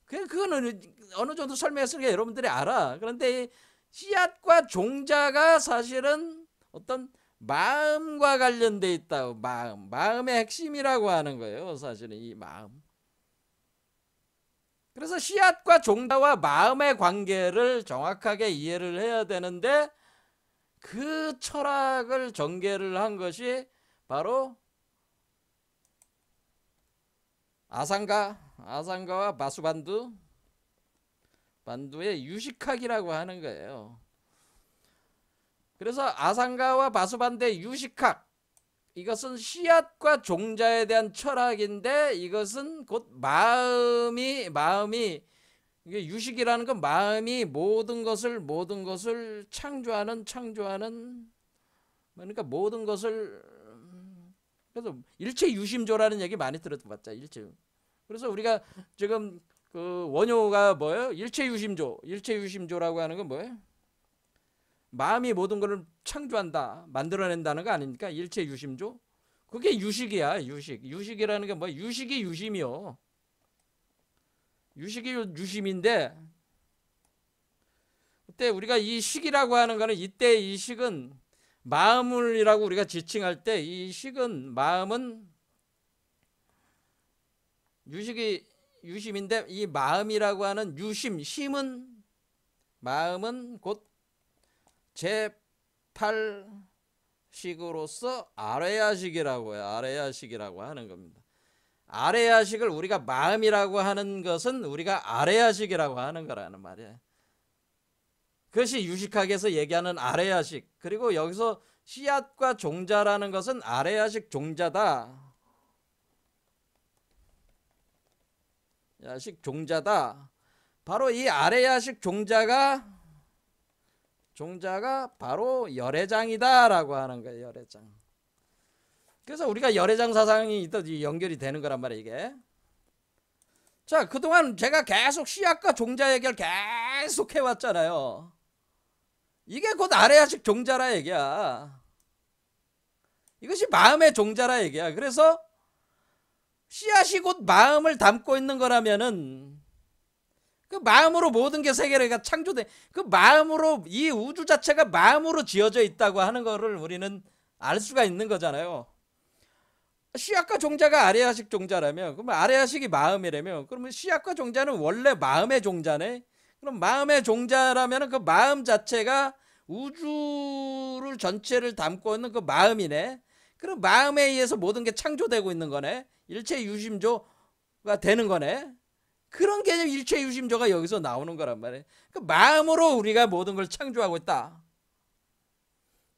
그거는 어느 정도 설명했으니까 여러분들이 알아. 그런데 씨앗과 종자가 사실은 어떤 마음과 관련돼 있다고. 마음의 핵심이라고 하는 거예요. 사실은 이 마음. 그래서 씨앗과 종자와 마음의 관계를 정확하게 이해를 해야 되는데 그 철학을 전개를 한 것이 바로 아상가와 반두의 유식학이라고 하는 거예요. 그래서 아상가와 바수반두의 유식학, 이것은 씨앗과 종자에 대한 철학인데 이것은 곧 마음이 이게 유식이라는 건 마음이 모든 것을 창조하는 그러니까 모든 것을, 그래서 일체 유심조라는 얘기 많이 들어봤자 일체. 그래서 우리가 지금 원효가 뭐예요? 일체 유심조라고 하는 건 뭐예요? 마음이 모든 것을 창조한다, 만들어낸다는 거 아닙니까? 일체 유심조. 그게 유식이야. 유식이라는 게 뭐야? 유식이 유심이요. 유식이 유심인데 그때 우리가 이 식이라고 하는 거는 이때 이 식은 마음이라고 우리가 지칭할 때 이 식은 마음은 유식이 유심인데 이 마음이라고 하는 마음은 곧 제8식으로서 아레야식이라고 해요. 아레야식이라고 하는 겁니다. 아레야식을 우리가 마음이라고 하는 것은 우리가 아레야식이라고 하는 거라는 말이에요. 그것이 유식학에서 얘기하는 아레야식. 그리고 여기서 씨앗과 종자라는 것은 아레야식 종자다. 야식 종자다. 바로 이 아레야식 종자가 바로 열애장이다라고 하는 거예요. 열애장. 그래서 우리가 열애장 사상이 연결이 되는 거란 말이에요. 이게. 자, 그동안 제가 계속 씨앗과 종자 얘기를 계속 해왔잖아요. 이게 곧 아레야식 종자라 얘기야. 이것이 마음의 종자라 얘기야. 그래서 씨앗이 곧 마음을 담고 있는 거라면은 그 마음으로 모든 게 세계가 창조돼. 그 마음으로 이 우주 자체가 마음으로 지어져 있다고 하는 거를 우리는 알 수가 있는 거잖아요. 씨앗과 종자가 아레야식 종자라면, 그럼 아레야식이 마음이라면, 그러면 씨앗과 종자는 원래 마음의 종자네. 그럼 마음의 종자라면 그 마음 자체가 우주를 전체를 담고 있는 그 마음이네. 그럼 마음에 의해서 모든 게 창조되고 있는 거네. 일체 유심조가 되는 거네. 그런 개념 일체 유심조가 여기서 나오는 거란 말이에요. 그 마음으로 우리가 모든 걸 창조하고 있다.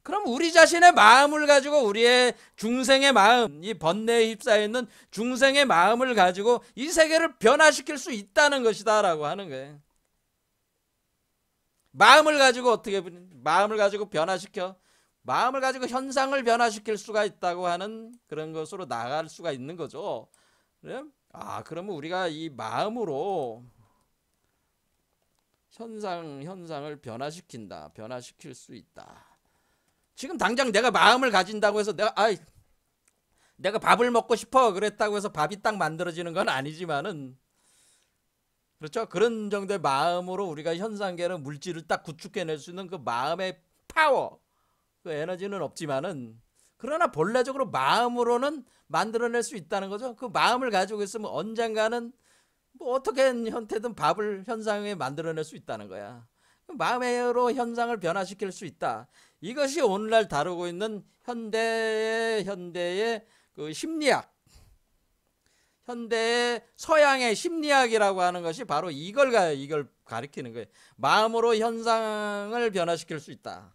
그럼 우리 자신의 마음을 가지고 우리의 중생의 마음, 이 번뇌에 휩싸여 있는 중생의 마음을 가지고 이 세계를 변화시킬 수 있다는 것이다 라고 하는 거예요. 마음을 가지고 어떻게 마음을 가지고 변화시켜 마음을 가지고 현상을 변화시킬 수가 있다고 하는 그런 것으로 나아갈 수가 있는 거죠. 그래? 그러면 우리가 이 마음으로 현상을 변화시킬 수 있다. 지금 당장 내가 마음을 가진다고 해서 내가 밥을 먹고 싶어 그랬다고 해서 밥이 딱 만들어지는 건 아니지만은, 그렇죠? 그런 정도의 마음으로 우리가 현상계를 물질을 딱 구축해낼 수 있는 그 마음의 파워, 그 에너지는 없지만은, 그러나 본래적으로 마음으로는 만들어낼 수 있다는 거죠. 그 마음을 가지고 있으면 언젠가는 뭐 어떻게 형태든 밥을 현상에 만들어낼 수 있다는 거야. 마음으로 현상을 변화시킬 수 있다. 이것이 오늘날 다루고 있는 현대의 그 심리학, 현대의 서양의 심리학이라고 하는 것이 바로 이걸 가리키는 거예요. 마음으로 현상을 변화시킬 수 있다.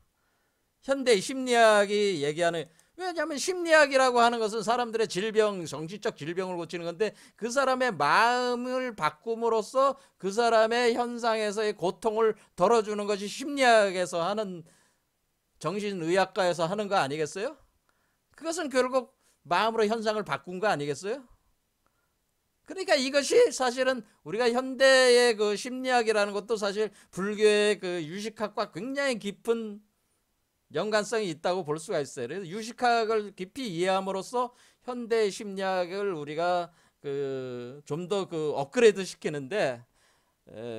현대 심리학이 얘기하는, 왜냐하면 심리학이라고 하는 것은 사람들의 질병, 정신적 질병을 고치는 건데, 그 사람의 마음을 바꿈으로써 그 사람의 현상에서의 고통을 덜어주는 것이 심리학에서 하는, 정신의학과에서 하는 거 아니겠어요? 그것은 결국 마음으로 현상을 바꾼 거 아니겠어요? 그러니까 이것이 사실은 우리가 현대의 그 심리학이라는 것도 사실 불교의 그 유식학과 굉장히 깊은 연관성이 있다고 볼 수가 있어요. 그래서 유식학을 깊이 이해함으로써 현대 심리학을 우리가 그 좀 더 그 업그레이드 시키는데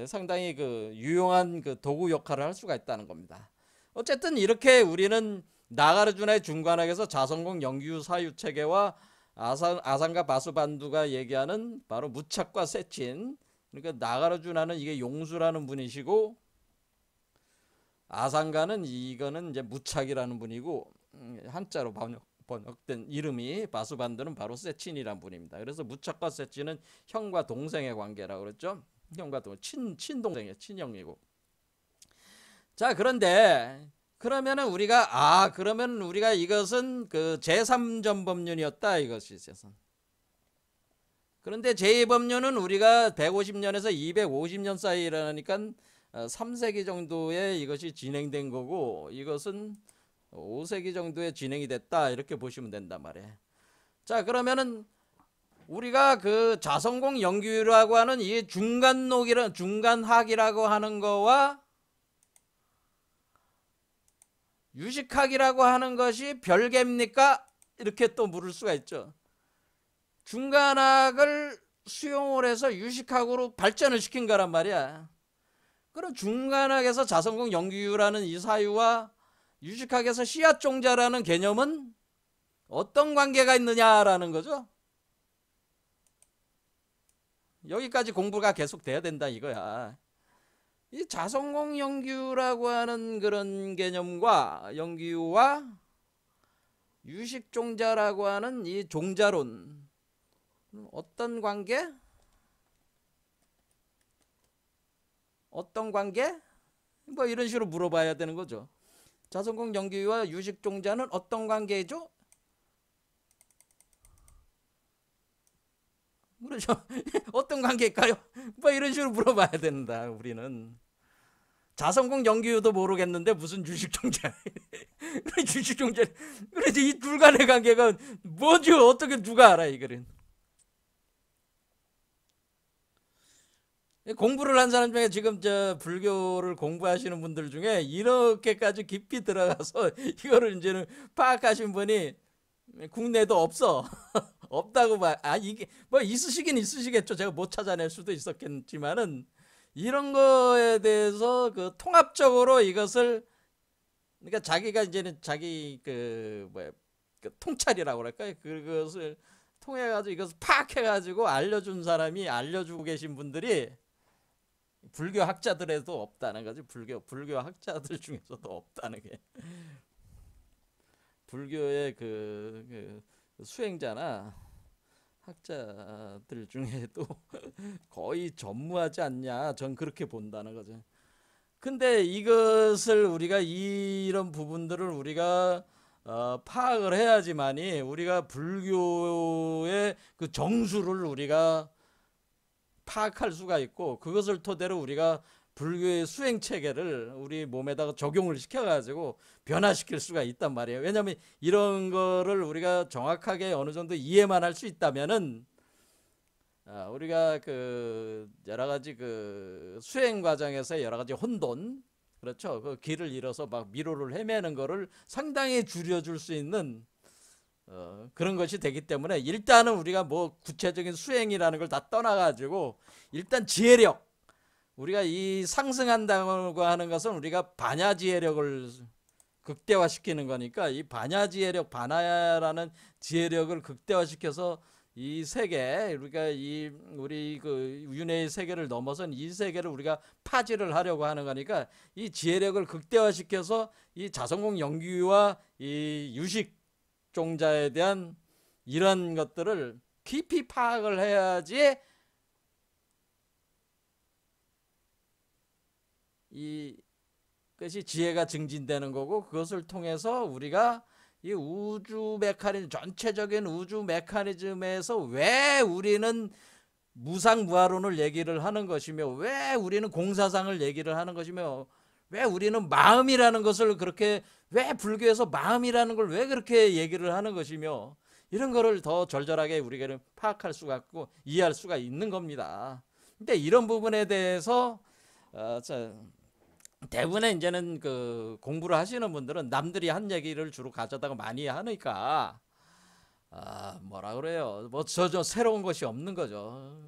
상당히 그 유용한 그 도구 역할을 할 수가 있다는 겁니다. 어쨌든 이렇게 우리는 나가르주나의 중간학에서 자성공 영규 사유 체계와 아상가 바수반두가 얘기하는 바로 무착과 세친, 그러니까 나가르주나는 이게 용수라는 분이시고, 아상가는 이거는 이제 무착이라는 분이고, 한자로 번역된 이름이 바수반두는 바로 세친이라는 분입니다. 그래서 무착과 세친은 형과 동생의 관계라고 그랬죠. 형과 친동생이에요. 친형이고. 자, 그런데 그러면은 우리가 이것은 그 제3전법륜이었다 이것이 세상. 그런데 제2법륜은 우리가 150년에서 250년 사이라니까 3세기 정도에 이것이 진행된 거고, 이것은 5세기 정도에 진행이 됐다 이렇게 보시면 된단 말이에요. 자, 그러면은 우리가 그 자성공 영규라고 하는 이 중간학이라고 하는 거와 유식학이라고 하는 것이 별개입니까? 이렇게 또 물을 수가 있죠. 중간학을 수용을 해서 유식학으로 발전을 시킨 거란 말이야. 그럼 중간학에서 자성공 영규라는 이 사유와 유식학에서 씨앗종자라는 개념은 어떤 관계가 있느냐라는 거죠. 여기까지 공부가 계속 돼야 된다 이거야. 이 자성공 영규라고 하는 그런 개념과 영규와 유식종자라고 하는 이 종자론, 어떤 관계? 어떤 관계? 뭐 이런 식으로 물어봐야 되는 거죠. 자성공 영규와 유식종자는 어떤 관계죠? 그렇죠. 어떤 관계일까요? 뭐 이런 식으로 물어봐야 된다. 우리는 자성공 영규도 모르겠는데 무슨 유식종자? 유식종자. 그래서 이 둘 간의 관계가 뭐지? 어떻게 누가 알아 이거는? 공부를 한 사람 중에 지금 저 불교를 공부하시는 분들 중에 이렇게까지 깊이 들어가서 이거를 이제는 파악하신 분이 국내에도 없어. 없다고 봐. 이게 뭐 있으시긴 있으시겠죠. 제가 못 찾아낼 수도 있었겠지만은, 이런 거에 대해서 그 통합적으로 이것을, 그러니까 자기가 이제는 자기 그 통찰이라고 그럴까요? 그것을 통해 가지고 이것을 파악해 가지고 알려준 사람이, 알려주고 계신 분들이 불교 학자들에도 없다는 거지. 불교 학자들 중에서도 없다는 게 불교의 그 수행자나 학자들 중에도 거의 전무하지 않냐. 전 그렇게 본다는 거죠. 근데 이것을 우리가 이런 부분들을 우리가 파악을 해야지만이 우리가 불교의 그 정수를 우리가 파악할 수가 있고 그것을 토대로 우리가 불교의 수행 체계를 우리 몸에다가 적용을 시켜가지고 변화시킬 수가 있단 말이에요. 왜냐하면 이런 거를 우리가 정확하게 어느 정도 이해만 할 수 있다면은 우리가 그 여러 가지 그 수행 과정에서 여러 가지 혼돈, 그렇죠, 그 길을 잃어서 막 미로를 헤매는 거를 상당히 줄여줄 수 있는 그런 것이 되기 때문에 일단은 우리가 뭐 구체적인 수행이라는 걸 다 떠나가지고 일단 지혜력, 우리가 이 상승한다고 하는 것은 우리가 반야지혜력을 극대화시키는 거니까 이 반야지혜력, 반야라는 지혜력을 극대화시켜서 이 세계, 우리가 이 우리 그 윤회의 세계를 넘어선 이 세계를 우리가 파지를 하려고 하는 거니까 이 지혜력을 극대화시켜서 이 자성공 영규와 이 유식 종자에 대한 이런 것들을 깊이 파악을 해야지 이 것이 지혜가 증진되는 거고, 그것을 통해서 우리가 이 우주 메커니즘, 전체적인 우주 메커니즘에서 왜 우리는 무상무화론을 얘기를 하는 것이며, 왜 우리는 공사상을 얘기를 하는 것이며, 왜 우리는 마음이라는 것을 그렇게, 왜 불교에서 마음이라는 걸 왜 그렇게 얘기를 하는 것이며, 이런 거를 더 절절하게 우리가 파악할 수가 있고 이해할 수가 있는 겁니다. 근데 이런 부분에 대해서 자, 대부분의 이제는 그 공부를 하시는 분들은 남들이 한 얘기를 주로 가져다가 많이 하니까 뭐라 그래요, 뭐 전혀 새로운 것이 없는 거죠.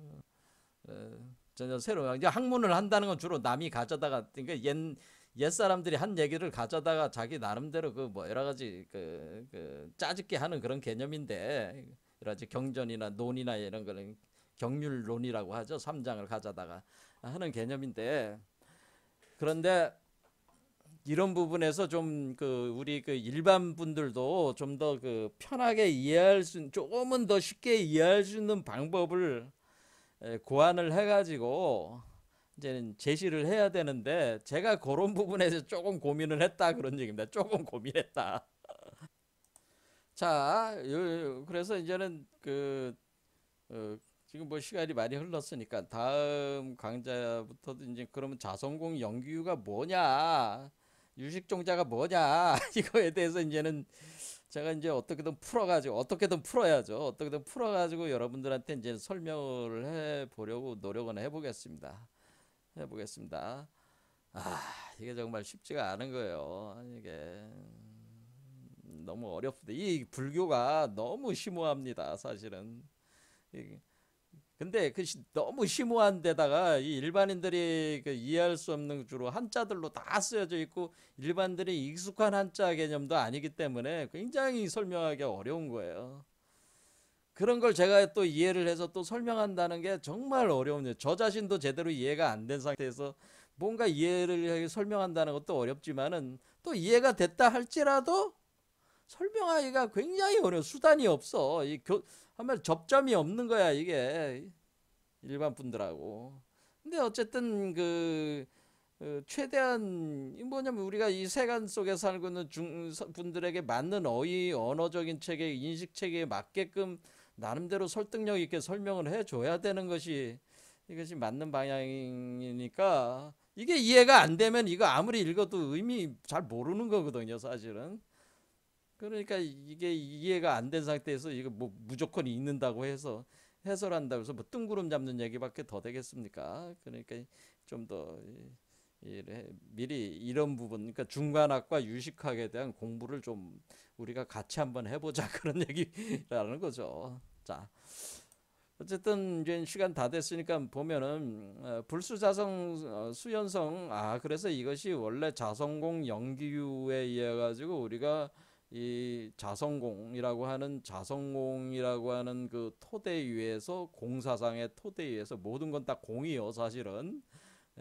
전혀 새로운, 이제 학문을 한다는 건 주로 남이 가져다가, 그러니까 옛 사람들이 한 얘기를 가져다가 자기 나름대로 그 뭐 여러 가지 그 짜집게 하는 그런 개념인데, 여러 가지 경전이나 논이나 이런 거는 경률론이라고 하죠. 삼장을 가져다가 하는 개념인데, 그런데 이런 부분에서 좀 그 우리 그 일반 분들도 좀 더 그 편하게 이해할 수, 조금은 더 쉽게 이해할 수 있는 방법을 고안을 해가지고 이제는 제시를 해야 되는데, 제가 그런 부분에서 조금 고민을 했다, 그런 얘기입니다. 조금 고민했다. 자, 그래서 이제는 지금 뭐 시간이 많이 흘렀으니까 다음 강좌부터도 이제 그러면 자성공 영규가 뭐냐, 유식종자가 뭐냐 이거에 대해서 이제는 제가 이제 어떻게든 풀어가지고, 어떻게든 풀어야죠. 어떻게든 풀어가지고 여러분들한테 이제 설명을 해 보려고 노력은 해보겠습니다. 해보겠습니다. 이게 정말 쉽지가 않은 거예요. 이게 너무 어렵습니다. 이 불교가 너무 심오합니다, 사실은. 근데 너무 심오한 데다가 이 일반인들이 그 이해할 수 없는 주로 한자들로 다 쓰여져 있고, 일반들이 익숙한 한자 개념도 아니기 때문에 굉장히 설명하기 어려운 거예요. 그런 걸 제가 또 이해를 해서 또 설명한다는 게 정말 어려운데, 저 자신도 제대로 이해가 안 된 상태에서 뭔가 이해를 설명한다는 것도 어렵지만은, 또 이해가 됐다 할지라도 설명하기가 굉장히 어려워. 수단이 없어. 한마디 접점이 없는 거야, 이게. 일반 분들하고. 근데 어쨌든 최대한 뭐냐면 우리가 이 세간 속에 살고 있는 분들에게 맞는 언어적인 체계, 인식 체계에 맞게끔 나름대로 설득력 있게 설명을 해줘야 되는 것이, 이것이 맞는 방향이니까, 이게 이해가 안 되면 이거 아무리 읽어도 의미 잘 모르는 거거든요, 사실은. 그러니까 이게 이해가 안 된 상태에서 이거 뭐 무조건 읽는다고 해서 해설한다고 해서 뭐 뜬구름 잡는 얘기밖에 더 되겠습니까? 그러니까 좀 더 미리 이런 부분, 그러니까 중간학과 유식학에 대한 공부를 좀 우리가 같이 한번 해보자 그런 얘기라는 거죠. 자, 어쨌든 이제 시간 다 됐으니까 보면은 불수자성 수연성, 그래서 이것이 원래 자성공 영기유에 의해 가지고 우리가 이 자성공이라고 하는 그 토대 위에서, 공사상의 토대 위에서 모든 건 다 공이요, 사실은.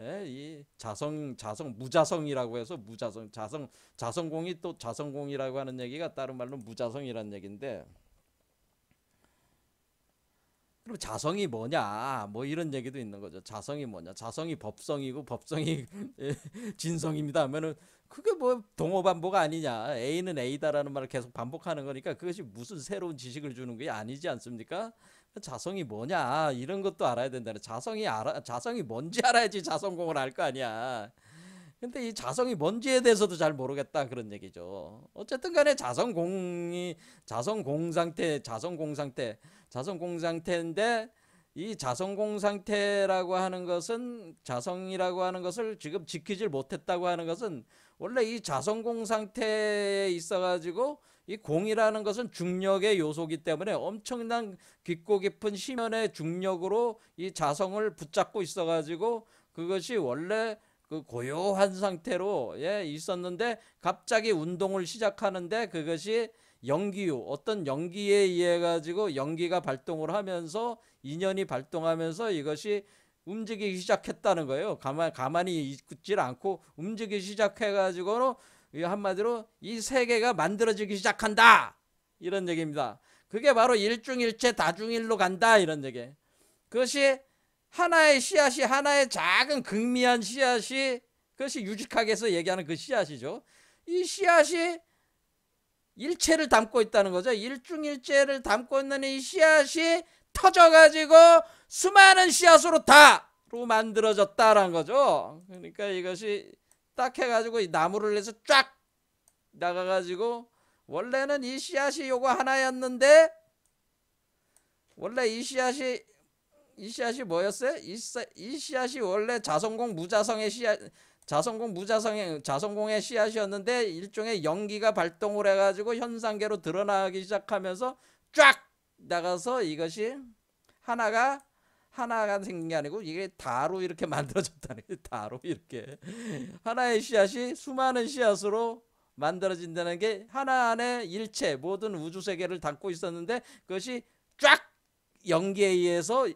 예, 이 무자성이라고 해서 자성공이 또 자성공이라고 하는 얘기가 다른 말로 무자성이라는 얘기인데, 그럼 자성이 뭐냐? 뭐 이런 얘기도 있는 거죠. 자성이 뭐냐? 자성이 법성이고 법성이 진성입니다 하면은 그게 뭐 동어반복 아니냐? A는 A다라는 말을 계속 반복하는 거니까 그것이 무슨 새로운 지식을 주는 게 아니지 않습니까? 자성이 뭐냐? 이런 것도 알아야 된다는. 자성이 뭔지 알아야지 자성공을 알 거 아니야. 근데 이 자성이 뭔지에 대해서도 잘 모르겠다 그런 얘기죠. 어쨌든 간에 자성공 상태인데, 이 자성공 상태라고 하는 것은, 자성이라고 하는 것을 지금 지키질 못했다고 하는 것은, 원래 이 자성공 상태에 있어 가지고 이 공이라는 것은 중력의 요소이기 때문에 엄청난 깊고 깊은 심연의 중력으로 이 자성을 붙잡고 있어 가지고 그것이 원래 그 고요한 상태로 있었는데, 갑자기 운동을 시작하는데 그것이 연기요, 어떤 연기에 의해 가지고 연기가 발동을 하면서, 인연이 발동하면서 이것이 움직이기 시작했다는 거예요. 가만히 있질 않고 움직이기 시작해 가지고 한마디로 이 세계가 만들어지기 시작한다 이런 얘기입니다. 그게 바로 일중일체 다중일로 간다 이런 얘기. 그것이 하나의 씨앗이, 하나의 작은 극미한 씨앗이, 그것이 유직학에서 얘기하는 그 씨앗이죠. 이 씨앗이 일체를 담고 있다는 거죠. 일중일체를 담고 있는 이 씨앗이 터져가지고 수많은 씨앗으로 다로 만들어졌다라는 거죠. 그러니까 이것이 딱 해가지고 이 나무를 해서 쫙 나가가지고, 원래는 이 씨앗이 요거 하나였는데, 원래 이 씨앗이 뭐였어요? 이 씨앗이 원래 자성공의 씨앗이었는데, 일종의 연기가 발동을 해가지고 현상계로 드러나기 시작하면서 쫙 나가서 이것이 하나가 생긴 게 아니고 이게 다로 이렇게 만들어졌다는 거예요. 다로 이렇게 하나의 씨앗이 수많은 씨앗으로 만들어진다는 게, 하나 안에 일체 모든 우주 세계를 담고 있었는데 그것이 쫙 연기에 의해서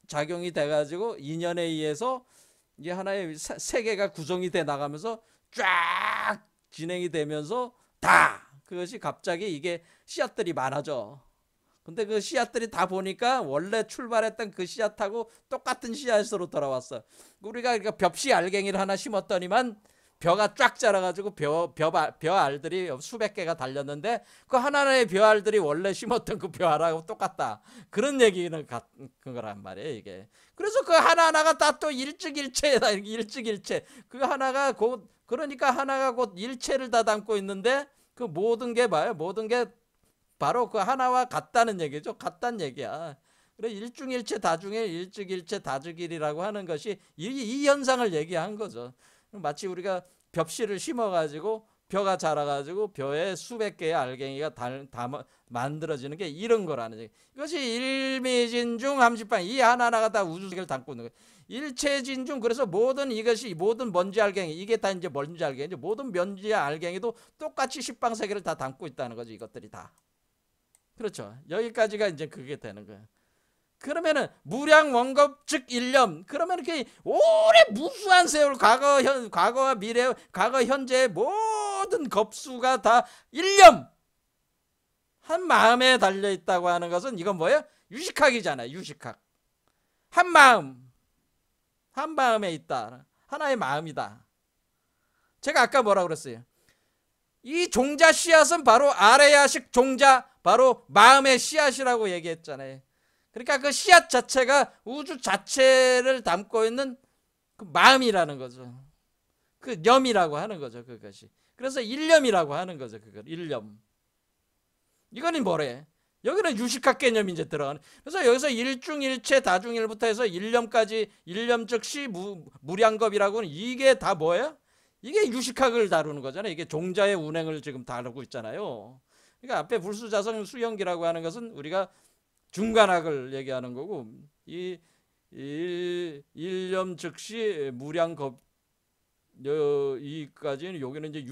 작용이 돼가지고 인연에 의해서 이게 하나의 세계가 구성이 돼 나가면서 쫙 진행이 되면서 그것이 갑자기 이게 씨앗들이 많아져. 근데 그 씨앗들이 다 보니까 원래 출발했던 그 씨앗하고 똑같은 씨앗으로 돌아왔어. 우리가 벽씨 알갱이를 하나 심었더니만 벼가 쫙 자라가지고 벼 알들이 수백 개가 달렸는데, 그 하나의 벼 알들이 원래 심었던 그 벼 알하고 똑같다. 그런 얘기는 같은 거란 말이에요, 이게. 그래서 그 하나하나가 다 또 일찍일체다. 일찍일체. 그 하나가 곧, 그러니까 하나가 곧 일체를 다 담고 있는데, 그 모든 게 뭐예요? 모든 게 바로 그 하나와 같다는 얘기죠. 같다는 얘기야. 그래, 일중일체 다중일, 일찍일체 다중일이라고 하는 것이 이 현상을 얘기한 거죠. 마치 우리가 벽씨를 심어가지고 벼가 자라가지고 벼에 수백 개의 알갱이가 다 만들어지는 게 이런 거라는 얘기. 이것이 일미진중 함십방, 이 하나하나가 다 우주세계를 담고 있는 거예요. 일체진중, 그래서 이것이 모든 먼지 알갱이, 이게 다 이제 먼지 알갱이죠. 모든 먼지 알갱이도 똑같이 십방세계를 다 담고 있다는 거죠. 이것들이 다. 그렇죠. 여기까지가 이제 그게 되는 거예요. 그러면은 무량 원겁 즉 일념, 그러면 이렇게 오래 무수한 세월, 과거와 미래, 과거 현재의 모든 겁수가 다 일념, 한 마음에 달려 있다고 하는 것은 이건 뭐예요? 유식학이잖아요. 유식학. 한 마음에 있다. 하나의 마음이다. 제가 아까 뭐라고 그랬어요? 이 종자 씨앗은 바로 아레야식 종자, 바로 마음의 씨앗이라고 얘기했잖아요. 그러니까 그 씨앗 자체가 우주 자체를 담고 있는 그 마음이라는 거죠. 그 념이라고 하는 거죠, 그것이. 그래서 일념이라고 하는 거죠, 그걸. 일념. 이거는 뭐래? 여기는 유식학 개념이 이제 들어가는. 그래서 여기서 일중일체 다중일부터 해서 일념까지, 일념 즉시 무량겁이라고는 이게 다 뭐예요? 이게 유식학을 다루는 거잖아요. 이게 종자의 운행을 지금 다루고 있잖아요. 그러니까 앞에 불수자성 수연기라고 하는 것은 우리가 중간학을 얘기하는 거고, 이 일념 즉시 무량겁, 이까지는 여기는 이제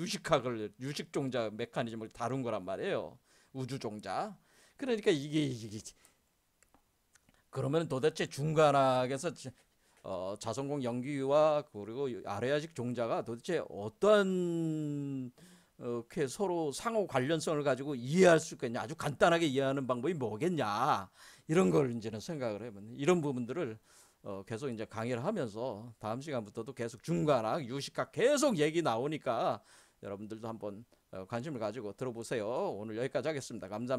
유식종자 메커니즘을 다룬 거란 말이에요. 우주종자. 그러니까 이게 그러면 도대체 중간학에서 자성공 연기와 그리고 아래아식 종자가 도대체 어떤 이렇게 서로 상호 관련성을 가지고 이해할 수 있겠냐, 아주 간단하게 이해하는 방법이 뭐겠냐, 이런 걸 이제는 생각을 해보는, 이런 부분들을 계속 이제 강의를 하면서 다음 시간부터도 계속 중과학, 유식학 계속 얘기 나오니까 여러분들도 한번 관심을 가지고 들어보세요. 오늘 여기까지 하겠습니다. 감사합니다.